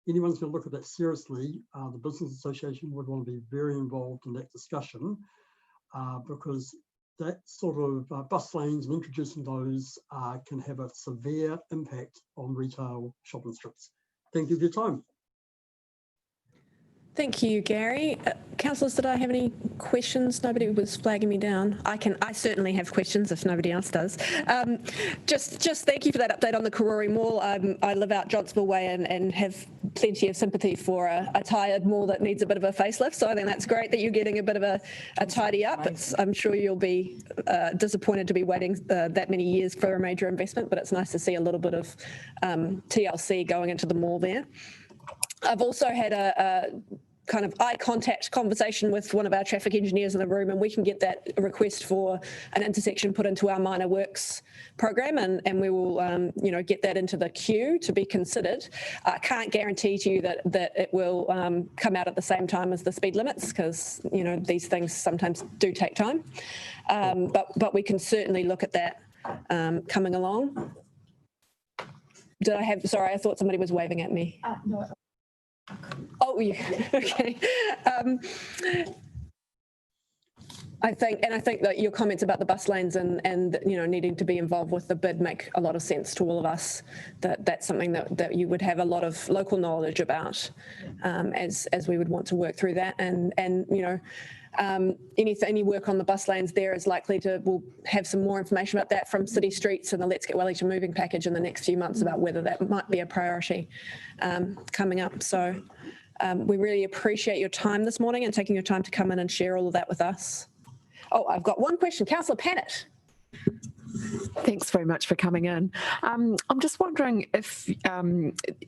anyone's going to look at that seriously, the Business Association would want to be very involved in that discussion, because that sort of bus lanes and introducing those can have a severe impact on retail shopping strips. Thank you for your time. Thank you, Gary. Councillors, did I have any questions? Nobody was flagging me down. I certainly have questions if nobody else does. Just thank you for that update on the Crore Mall. I live out Johnsonville Way and have plenty of sympathy for a tired mall that needs a bit of a facelift. So I think that's great that you're getting a bit of a tidy up. I'm sure you'll be disappointed to be waiting that many years for a major investment, but it's nice to see a little bit of TLC going into the mall there. I've also had a kind of eye contact conversation with one of our traffic engineers in the room, and we can get that request for an intersection put into our minor works program, and we will get that into the queue to be considered. I can't guarantee to you that it will come out at the same time as the speed limits, because these things sometimes do take time, but we can certainly look at that coming along. Sorry, I thought somebody was waving at me. No. Oh, yeah. Okay. I think that your comments about the bus lanes and needing to be involved with the bid make a lot of sense to all of us. That's something that you would have a lot of local knowledge about, as we would want to work through that. And any work on the bus lanes there is likely we'll have some more information about that from City Streets and the Let's Get Wellington Moving package in the next few months about whether that might be a priority coming up. So we really appreciate your time this morning and taking your time to come in and share all of that with us. Oh, I've got one question. Councillor Pannett. Thanks very much for coming in. I'm just wondering if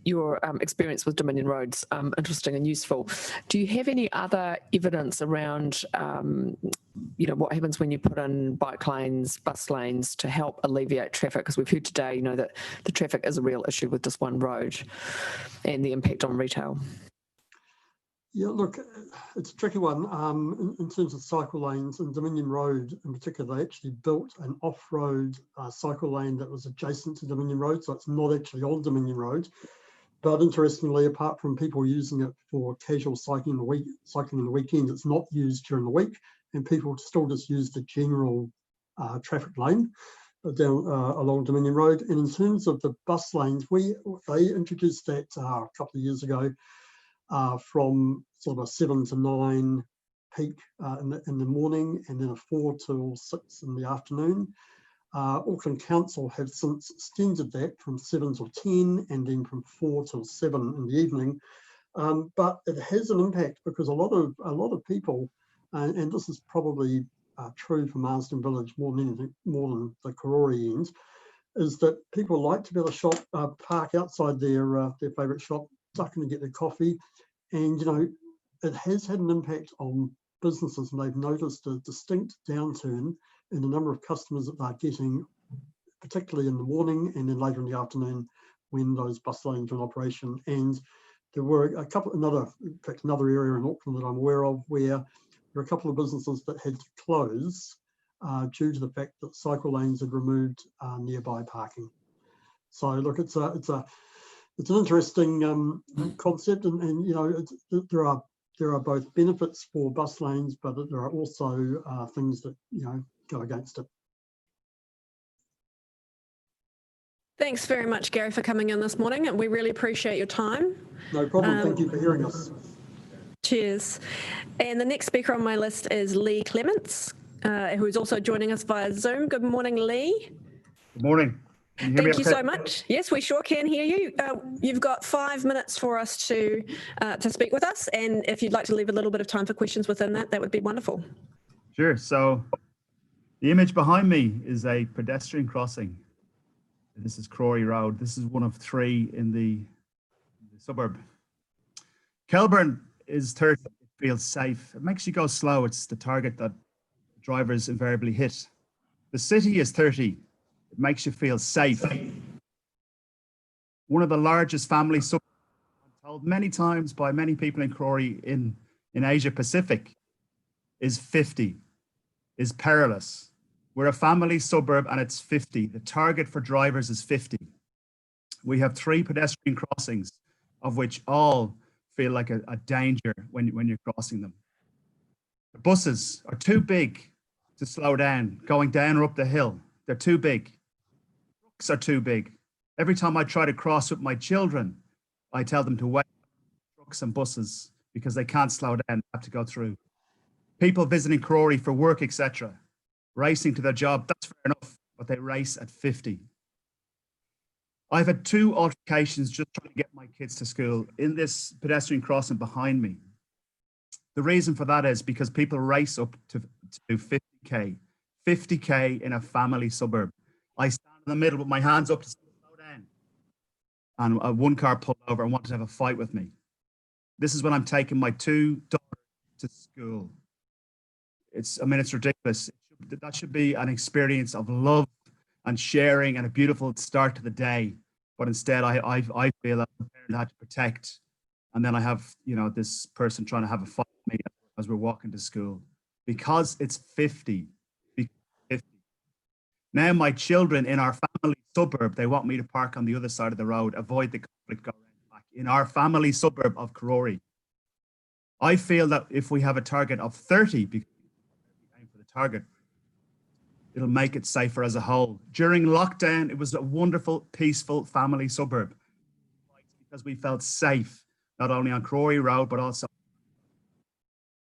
your experience with Dominion Road's interesting and useful. Do you have any other evidence around what happens when you put in bike lanes, bus lanes to help alleviate traffic? Because we've heard today, that the traffic is a real issue with just one road and the impact on retail. Yeah, look, it's a tricky one in terms of cycle lanes. And Dominion Road in particular, they actually built an off-road cycle lane that was adjacent to Dominion Road, so it's not actually on Dominion Road. But interestingly, apart from people using it for casual cycling in the weekend, it's not used during the week, and people still just use the general traffic lane down along Dominion Road. And in terms of the bus lanes, they introduced that a couple of years ago. From sort of a 7 to 9 peak in the morning, and then a 4 till 6 in the afternoon. Auckland Council have since extended that from 7 till 10, and then from 4 till 7 in the evening. But it has an impact because a lot of people, and this is probably true for Marsden Village more than the Crore end, is that people like to be able to park outside their favourite shop, duck in and get their coffee. And, it has had an impact on businesses, and they've noticed a distinct downturn in the number of customers that they're getting, particularly in the morning and then later in the afternoon when those bus lanes are in operation. And there were another area in Auckland that I'm aware of where there were a couple of businesses that had to close due to the fact that cycle lanes had removed nearby parking. So look, it's an interesting concept, and you know, there are both benefits for bus lanes, but there are also things that, you know, go against it. Thanks very much, Gary, for coming in this morning, and we really appreciate your time. No problem. Thank you for hearing us. Cheers. And the next speaker on my list is Lee Clements, who is also joining us via Zoom. Good morning, Lee. Good morning. Can you hear me Thank you okay? so much. Yes, we sure can hear you. You've got 5 minutes for us to speak with us, and if you'd like to leave a little bit of time for questions within that, that would be wonderful. Sure. So the image behind me is a pedestrian crossing. This is Crore Road. This is one of 3 in the suburb. Kelburn is 30. It feels safe. It makes you go slow. It's the target that drivers invariably hit. The city is 30. It makes you feel safe. One of the largest family suburbs, I'm told many times by many people in Crore in Asia Pacific, is 50, is perilous. We're a family suburb and it's 50. The target for drivers is 50. We have 3 pedestrian crossings, of which all feel like a danger when you're crossing them. The buses are too big to slow down, going down or up the hill. They're too big. Trucks are too big. Every time I try to cross with my children, I tell them to wait. Trucks and buses, because they can't slow down, they have to go through. People visiting Crore for work, etc., racing to their job, that's fair enough, but they race at 50. I've had 2 altercations just trying to get my kids to school in this pedestrian crossing behind me. The reason for that is because people race up to 50k in a family suburb. I stand in the middle with my hands up to slow down, and one car pulled over and wanted to have a fight with me. This is when I'm taking my 2 daughters to school. It's ridiculous. That should be an experience of love and sharing and a beautiful start to the day. But instead, I feel that the parent had to protect. And then I have, you know, this person trying to have a fight with me as we're walking to school. Because it's 50. Now my children in our family suburb, they want me to park on the other side of the road, avoid the conflict, go around back. In our family suburb of Crore. I feel that if we have a target of 30, because we aim for the target, it'll make it safer as a whole. During lockdown, it was a wonderful, peaceful family suburb because we felt safe, not only on Crore Road, but also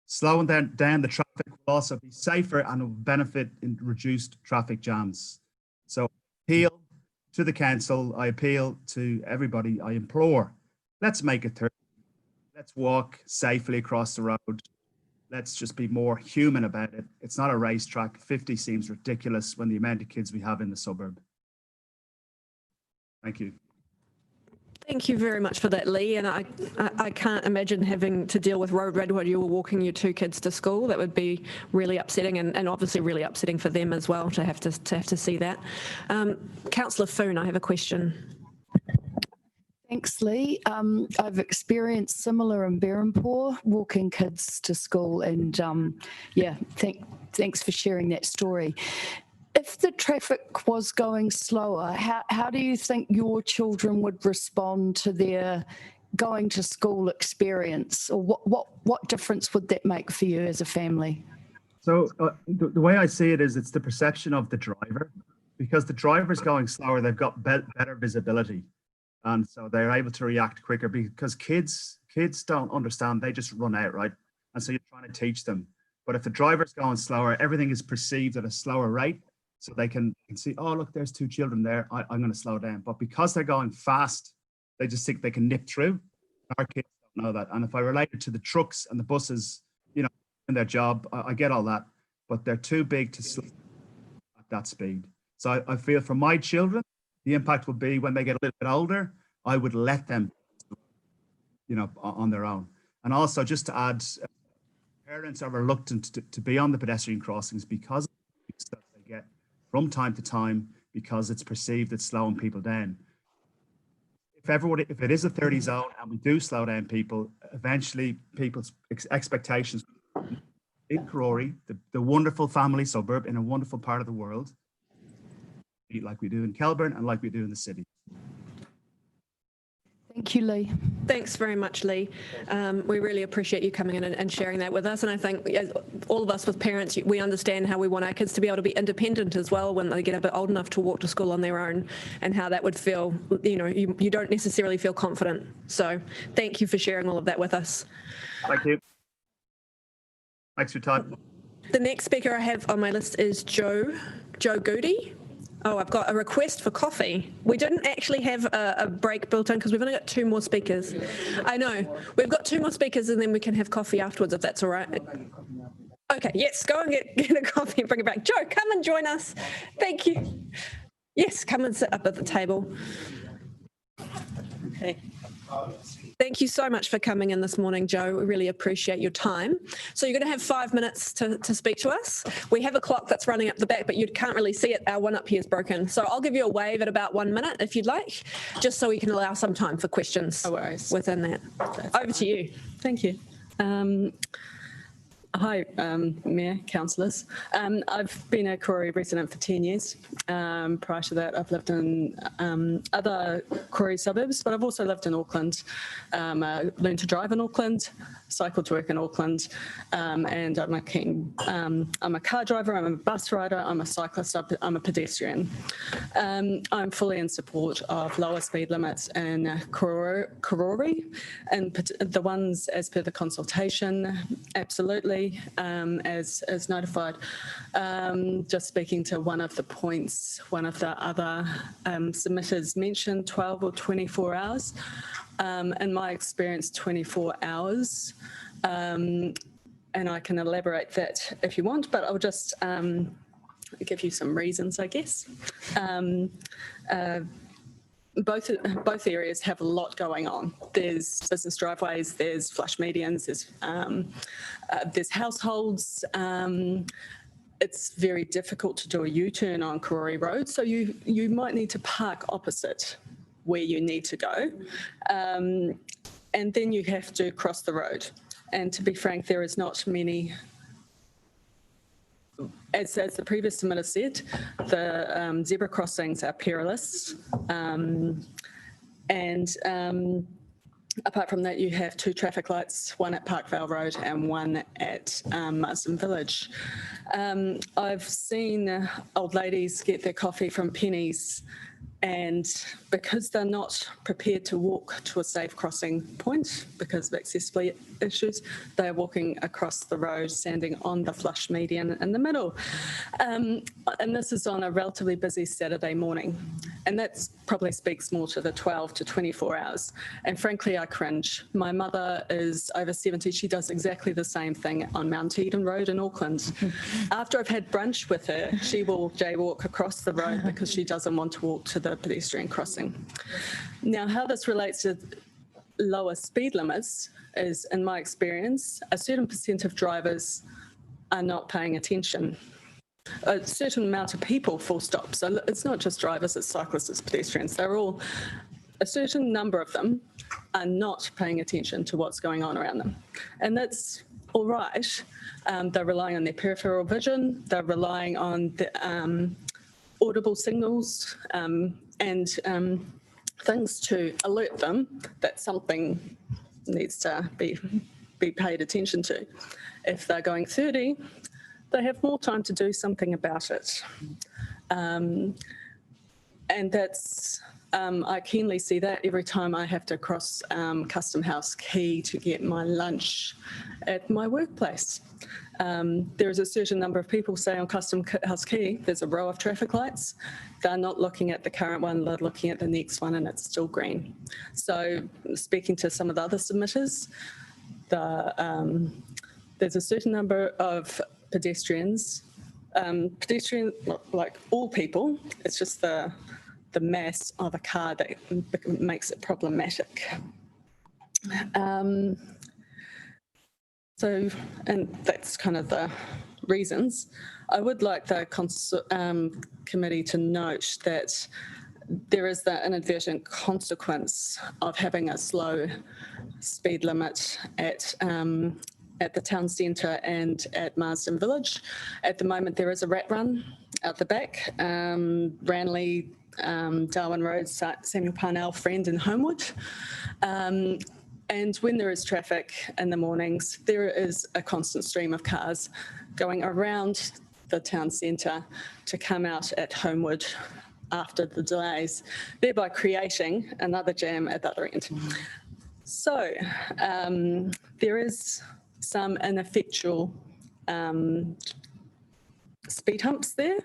slowing down the traffic will also be safer and will benefit in reduced traffic jams. So I appeal to the council, I appeal to everybody, I implore, let's make it 30. Let's walk safely across the road. Let's just be more human about it. It's not a racetrack. 50 seems ridiculous when the amount of kids we have in the suburb. Thank you. Thank you very much for that, Lee. And I can't imagine having to deal with road rage while you were walking your 2 kids to school. That would be really upsetting, and obviously really upsetting for them as well to have to see that. Councillor Foon, I have a question. Thanks, Lee. I've experienced similar in Berempore, walking kids to school, and yeah, thanks for sharing that story. If the traffic was going slower, how do you think your children would respond to their going to school experience, or what difference would that make for you as a family? So the way I see it is it's the perception of the driver, because the driver's going slower, they've got better visibility. And so they're able to react quicker, because kids don't understand, they just run out, right? And so you're trying to teach them. But if the driver's going slower, everything is perceived at a slower rate. So they can see, oh, look, there's 2 children there, I'm going to slow down. But because they're going fast, they just think they can nip through. Our kids don't know that. And if I relate it to the trucks and the buses, you know, in their job, I get all that. But they're too big to slow at that speed. So I feel for my children, the impact would be when they get a little bit older, I would let them, you know, on their own. And also, just to add, parents are reluctant to be on the pedestrian crossings because of the stuff they get from time to time, because it's perceived it's slowing people down. If it is a 30 zone and we do slow down people, eventually people's expectations in Crore, the wonderful family suburb in a wonderful part of the world, like we do in Kelburn and like we do in the city. Thank you, Lee. Thanks very much, Lee. We really appreciate you coming in and sharing that with us. And I think as all of us with parents, we understand how we want our kids to be able to be independent as well when they get a bit old enough to walk to school on their own, and how that would feel, you don't necessarily feel confident. So thank you for sharing all of that with us. Thank you. Thanks for your time. The next speaker I have on my list is Joe Goody. Oh, I've got a request for coffee. We didn't actually have a break built in because we've only got 2 more speakers. I know. We've got 2 more speakers and then we can have coffee afterwards if that's all right. Okay, yes, go and get a coffee and bring it back. Joe, come and join us. Thank you. Yes, come and sit up at the table. Okay. Thank you so much for coming in this morning, Joe. We really appreciate your time. So you're going to have 5 minutes to speak to us. We have a clock that's running up the back, but you can't really see it. Our one up here is broken. So I'll give you a wave at about 1 minute if you'd like, just so we can allow some time for questions within that. Over to you. Thank you. Hi, Mayor, councillors. I've been a Crore resident for 10 years. Prior to that, I've lived in other Crore suburbs, but I've also lived in Auckland. I learned to drive in Auckland, cycled to work in Auckland, and I'm a car driver, I'm a bus rider, I'm a cyclist, I'm a pedestrian. I'm fully in support of lower speed limits in Crore, and the ones as per the consultation, absolutely. As notified. Just speaking to one of the points, one of the other submitters mentioned 12 or 24 hours. In my experience, 24 hours. And I can elaborate that if you want, but I'll just give you some reasons, I guess. Both areas have a lot going on. There's business driveways, there's flush medians, there's households. It's very difficult to do a U-turn on Crore Road, so you might need to park opposite where you need to go, and then you have to cross the road. And to be frank, there is not many. As the previous submitter said, the zebra crossings are perilous. Apart from that, you have 2 traffic lights, one at Parkvale Road and one at Marsden Village. I've seen old ladies get their coffee from Penny's, and because they're not prepared to walk to a safe crossing point because of accessibility issues, they're walking across the road, standing on the flush median in the middle. And this is on a relatively busy Saturday morning. And that probably speaks more to the 12 to 24 hours. And frankly, I cringe. My mother is over 70. She does exactly the same thing on Mount Eden Road in Auckland. After I've had brunch with her, she will jaywalk across the road because she doesn't want to walk to the pedestrian crossing. Now, how this relates to lower speed limits is, in my experience, a certain percent of drivers are not paying attention. A certain amount of people, full stop. So it's not just drivers, it's cyclists, it's pedestrians. They're all, a certain number of them are not paying attention to what's going on around them. And that's all right. They're relying on their peripheral vision. They're relying on the audible signals and things to alert them that something needs to be paid attention to. If they're going 30, they have more time to do something about it. And that's, I keenly see that every time I have to cross Custom House Quay to get my lunch at my workplace. There is a certain number of people, say on Custom House Quay, there's a row of traffic lights. They're not looking at the current one, they're looking at the next one and it's still green. So speaking to some of the other submitters, there's a certain number of pedestrians, like all people, it's just the mass of a car that makes it problematic. So, and that's kind of the reasons. I would like the committee to note that there is the inadvertent consequence of having a slow speed limit at the town centre and at Marsden Village. At the moment, there is a rat run out the back. Ranelagh Darwin Road, Samuel Parnell friend in Homewood. And when there is traffic in the mornings, there is a constant stream of cars going around the town centre to come out at Homewood after the delays, thereby creating another jam at the other end. So there is some ineffectual speed humps there.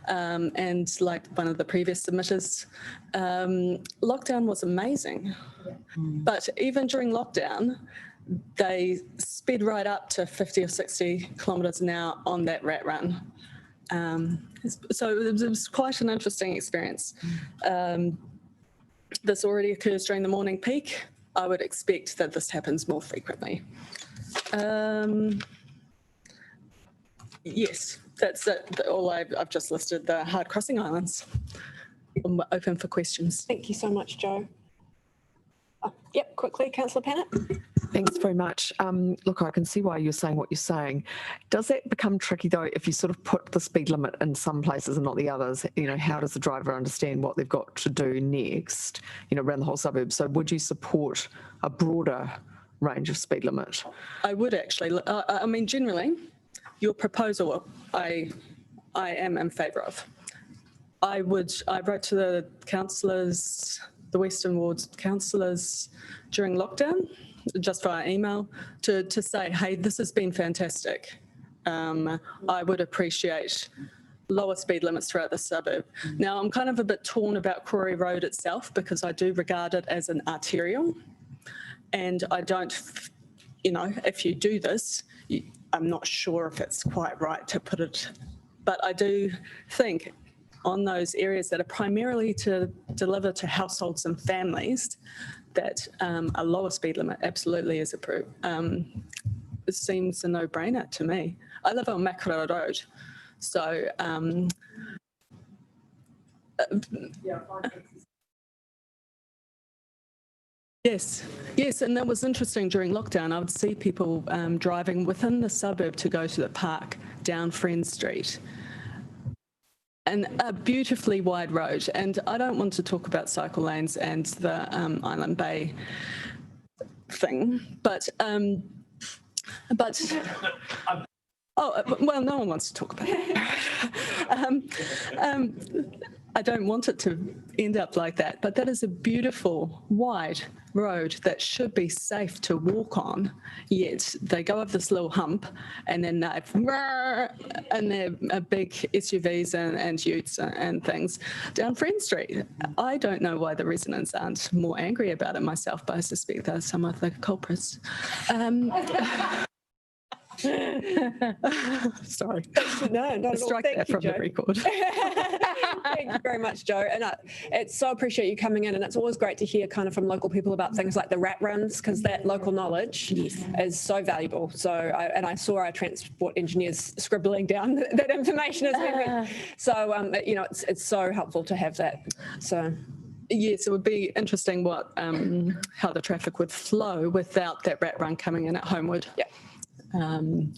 And like one of the previous submitters, lockdown was amazing. But even during lockdown, they sped right up to 50 or 60 kilometres an hour on that rat run. So it was quite an interesting experience. This already occurs during the morning peak. I would expect that this happens more frequently. Yes, that's it. All I've just listed the hard crossing islands. I'm open for questions. Thank you so much, Jo. Yep, quickly, Councillor Pannett. Thanks very much. Look, I can see why you're saying what you're saying. Does that become tricky though if you sort of put the speed limit in some places and not the others? You know, how does the driver understand what they've got to do next, you know, around the whole suburb? So would you support a broader range of speed limit? I would actually. I mean, generally, your proposal I am in favour of. I wrote to the councillors, the Western Wards councillors during lockdown, just via email, to say, hey, this has been fantastic. I would appreciate lower speed limits throughout the suburb. Now, I'm kind of a bit torn about Crore Road itself because I do regard it as an arterial. And I don't, you know, if you do this, I'm not sure if it's quite right to put it, but I do think on those areas that are primarily to deliver to households and families, that a lower speed limit absolutely is approved. It seems a no-brainer to me. I live on Makara Road, so yes, and that was interesting during lockdown. I would see people driving within the suburb to go to the park down Friend Street. And a beautifully wide road. And I don't want to talk about cycle lanes and the Island Bay thing, but well, no one wants to talk about it. I don't want it to end up like that, but that is a beautiful, wide road that should be safe to walk on, yet they go up this little hump and then they're big SUVs and utes and things down Friend Street. I don't know why the residents aren't more angry about it myself, but I suspect they're some of the culprits. Sorry. No, not at all. Strike Thank that you, from Jo. the record. Thank you very much, Jo. And it's so appreciate you coming in, and it's always great to hear kind of from local people about things like the rat runs, because that local knowledge is so valuable. So, I saw our transport engineers scribbling down that information as we went. So, you know, it's so helpful to have that. So. Yes, it would be interesting what how the traffic would flow without that rat run coming in at Homewood. Yeah.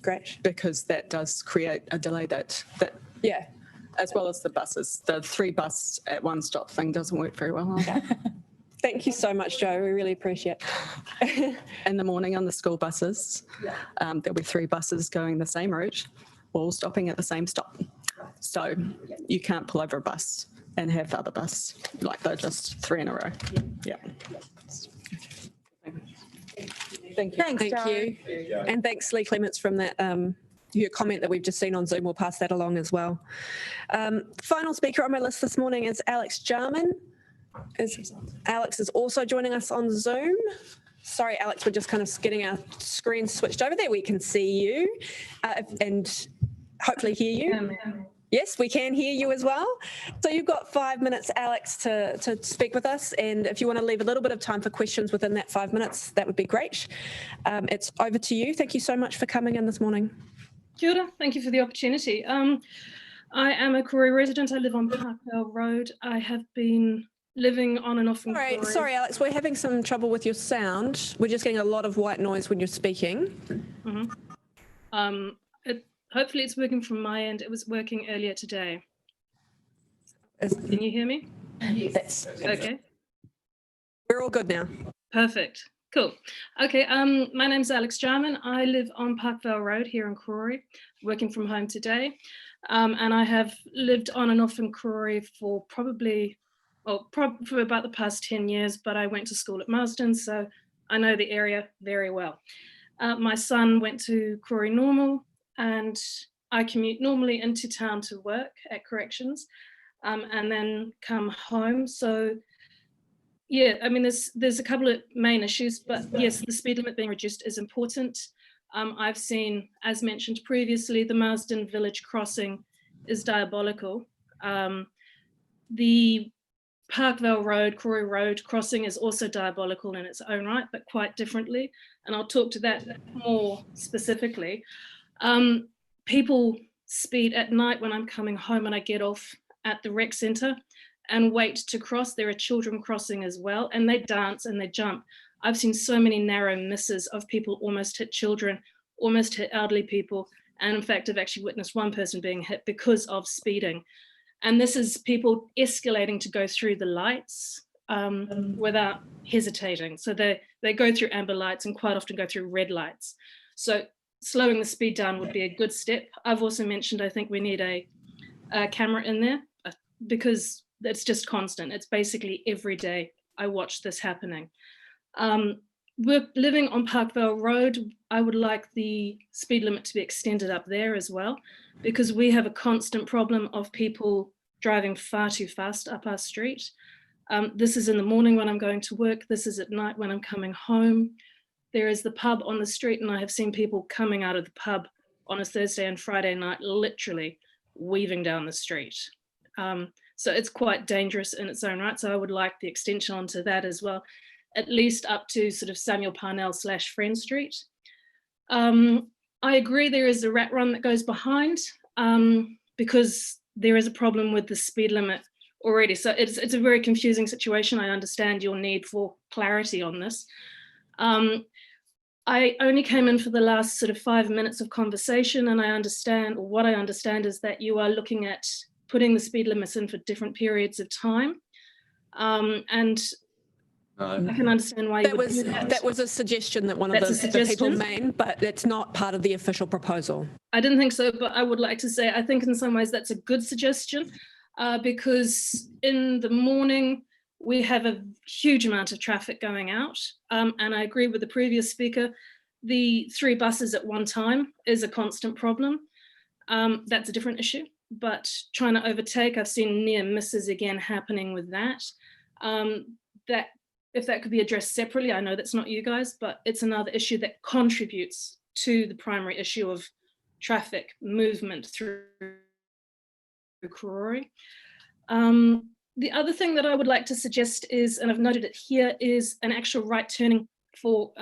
Great. Because that does create a delay that yeah, as well as the buses. The 3 bus at one stop thing doesn't work very well. Thank you so much, Jo. We really appreciate it. In the morning on the school buses, there'll be 3 buses going the same route, all stopping at the same stop. So you can't pull over a bus and have the other bus, like they're just 3 in a row. Yeah. Thank you. Thank you. And thanks, Lee Clements, from that your comment that we've just seen on Zoom. We'll pass that along as well. Final speaker on my list this morning is Alex Jarman. Alex is also joining us on Zoom. Sorry, Alex, we're just kind of getting our screen switched over there. We can see you and hopefully hear you. Yes, we can hear you as well. So you've got 5 minutes, Alex, to speak with us. And if you want to leave a little bit of time for questions within that 5 minutes, that would be great. It's over to you. Thank you so much for coming in this morning. Kia ora. Thank you for the opportunity. I am a Crore resident. I live on Parkvale Road. I have been living on and off in Crore. Sorry, Alex, we're having some trouble with your sound. We're just getting a lot of white noise when you're speaking. Mm-hmm. Hopefully it's working from my end. It was working earlier today. Can you hear me? That's Okay. We're all good now. Perfect. Cool. Okay. My name's Alex Jarman. I live on Parkvale Road here in Crore, working from home today. And I have lived on and off in Crore for probably for about the past 10 years, but I went to school at Marsden, so I know the area very well. My son went to Crore Normal, and I commute normally into town to work at corrections, and then come home. So yeah, I mean, there's a couple of main issues, but yes, the speed limit being reduced is important. I've seen, as mentioned previously, the Marsden Village crossing is diabolical. The Parkvale Road, Crore Road crossing is also diabolical in its own right, but quite differently. And I'll talk to that more specifically. People speed at night when I'm coming home and I get off at the rec centre and wait to cross. There are children crossing as well, and they dance and they jump. I've seen so many narrow misses of people almost hit children, almost hit elderly people. And in fact, I've actually witnessed one person being hit because of speeding. And this is people escalating to go through the lights without hesitating. So they go through amber lights and quite often go through red lights. So slowing the speed down would be a good step. I've also mentioned, I think we need a camera in there because it's just constant. It's basically every day I watch this happening. We're living on Parkvale Road. I would like the speed limit to be extended up there as well, because we have a constant problem of people driving far too fast up our street. This is in the morning when I'm going to work. This is at night when I'm coming home. There is the pub on the street, and I have seen people coming out of the pub on a Thursday and Friday night, literally weaving down the street. So it's quite dangerous in its own right. So I would like the extension onto that as well, at least up to sort of Samuel Parnell / Friend Street. I agree there is a rat run that goes behind because there is a problem with the speed limit already. So it's a very confusing situation. I understand your need for clarity on this. I only came in for the last sort of 5 minutes of conversation, and I understand, or what I understand is that you are looking at putting the speed limits in for different periods of time. And I can understand why you would do that. That was a suggestion that one of the people made, but it's not part of the official proposal. I didn't think so, but I would like to say I think in some ways that's a good suggestion because in the morning we have a huge amount of traffic going out. And I agree with the previous speaker, the 3 buses at one time is a constant problem. That's a different issue, but trying to overtake, I've seen near misses again happening with that. If that could be addressed separately, I know that's not you guys, but it's another issue that contributes to the primary issue of traffic movement through Crore. The other thing that I would like to suggest is, and I've noted it here, is an actual right turning for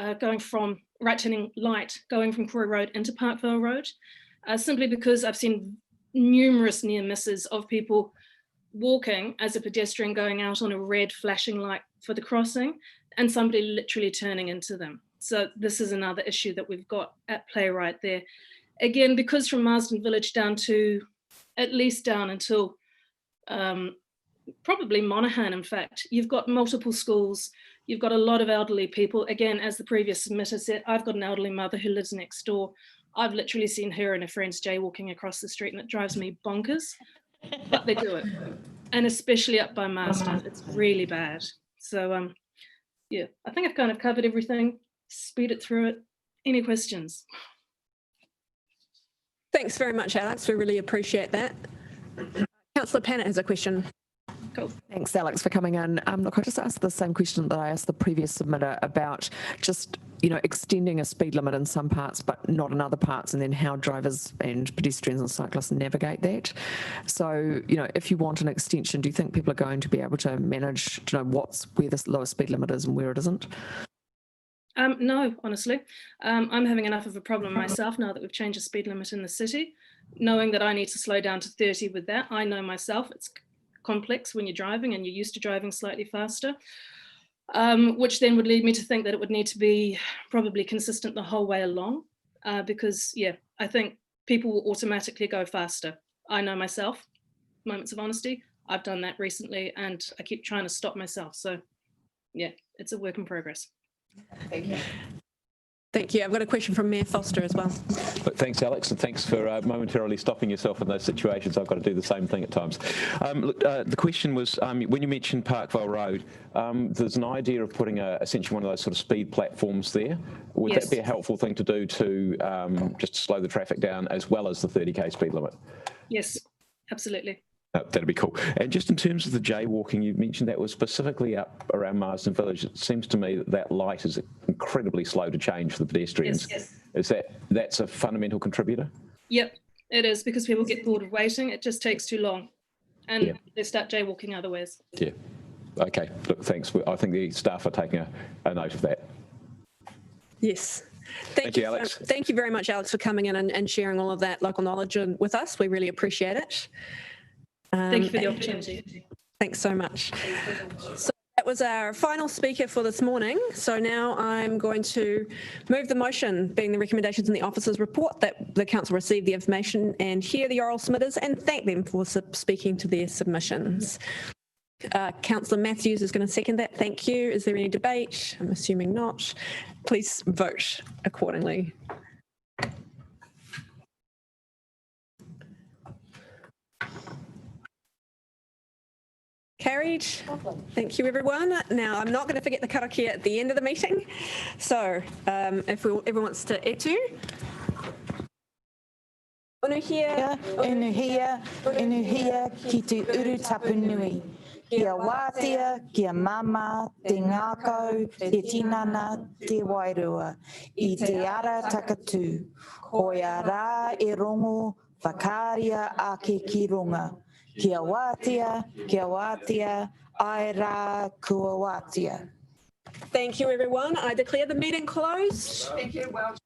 right turning light going from Crore Road into Parkvale Road, simply because I've seen numerous near misses of people walking as a pedestrian going out on a red flashing light for the crossing and somebody literally turning into them. So this is another issue that we've got at play right there. Again, because from Marsden Village down to, at least down until probably Monaghan, in fact, you've got multiple schools, you've got a lot of elderly people. Again, as the previous submitter said, I've got an elderly mother who lives next door. I've literally seen her and her friends jaywalking across the street and it drives me bonkers, but they do it. And especially up by Marsden, it's really bad. So yeah, I think I've kind of covered everything, speed it through it. Any questions? Thanks very much, Alex. We really appreciate that. Councillor Pannett has a question. Cool. Thanks, Alex, for coming in. Look, I just asked the same question that I asked the previous submitter about just, extending a speed limit in some parts, but not in other parts, and then how drivers and pedestrians and cyclists navigate that. So, if you want an extension, do you think people are going to be able to manage to know where the lowest speed limit is and where it isn't? No, honestly. I'm having enough of a problem myself now that we've changed the speed limit in the city, knowing that I need to slow down to 30 with that. I know myself, it's complex when you're driving and you're used to driving slightly faster, which then would lead me to think that it would need to be probably consistent the whole way along, because, yeah, I think people will automatically go faster. I know myself, moments of honesty, I've done that recently and I keep trying to stop myself. So yeah, it's a work in progress. Thank you. Thank you. I've got a question from Mayor Foster as well. Thanks, Alex, and thanks for momentarily stopping yourself in those situations. I've got to do the same thing at times. Look, the question was, when you mentioned Parkvale Road, there's an idea of putting essentially one of those sort of speed platforms there. Would Yes. that be a helpful thing to do to just slow the traffic down as well as the 30k speed limit? Yes, absolutely. That'd be cool. And just in terms of the jaywalking, you mentioned that was specifically up around Marsden Village. It seems to me that that light is incredibly slow to change for the pedestrians. Yes. Is that's a fundamental contributor? Yep, it is, because people get bored of waiting. It just takes too long and they start jaywalking otherwise. Yeah. Okay. Look, thanks. I think the staff are taking a note of that. Yes. Thank you, Alex. Thank you very much, Alex, for coming in and sharing all of that local knowledge with us. We really appreciate it. Thank you for the opportunity. Thanks so much. So that was our final speaker for this morning. So now I'm going to move the motion, being the recommendations in the officer's report, that the council receive the information and hear the oral submitters and thank them for speaking to their submissions. Councillor Matthews is going to second that. Thank you. Is there any debate? I'm assuming not. Please vote accordingly. Carried. Thank you, everyone. Now, I'm not going to forget the karakia at the end of the meeting. So, if everyone wants to etu. Unuhia, Unuhia, unuhia ki te uru tapu nui. Kia wātea, kia mama, te ngākau, te tinana, te wairua. I te ara takatū. Koia rā e rongo, whakāria ake ki runga. Kia wātea, ai rā kua wātea. Thank you, everyone. I declare the meeting closed. Thank you. Well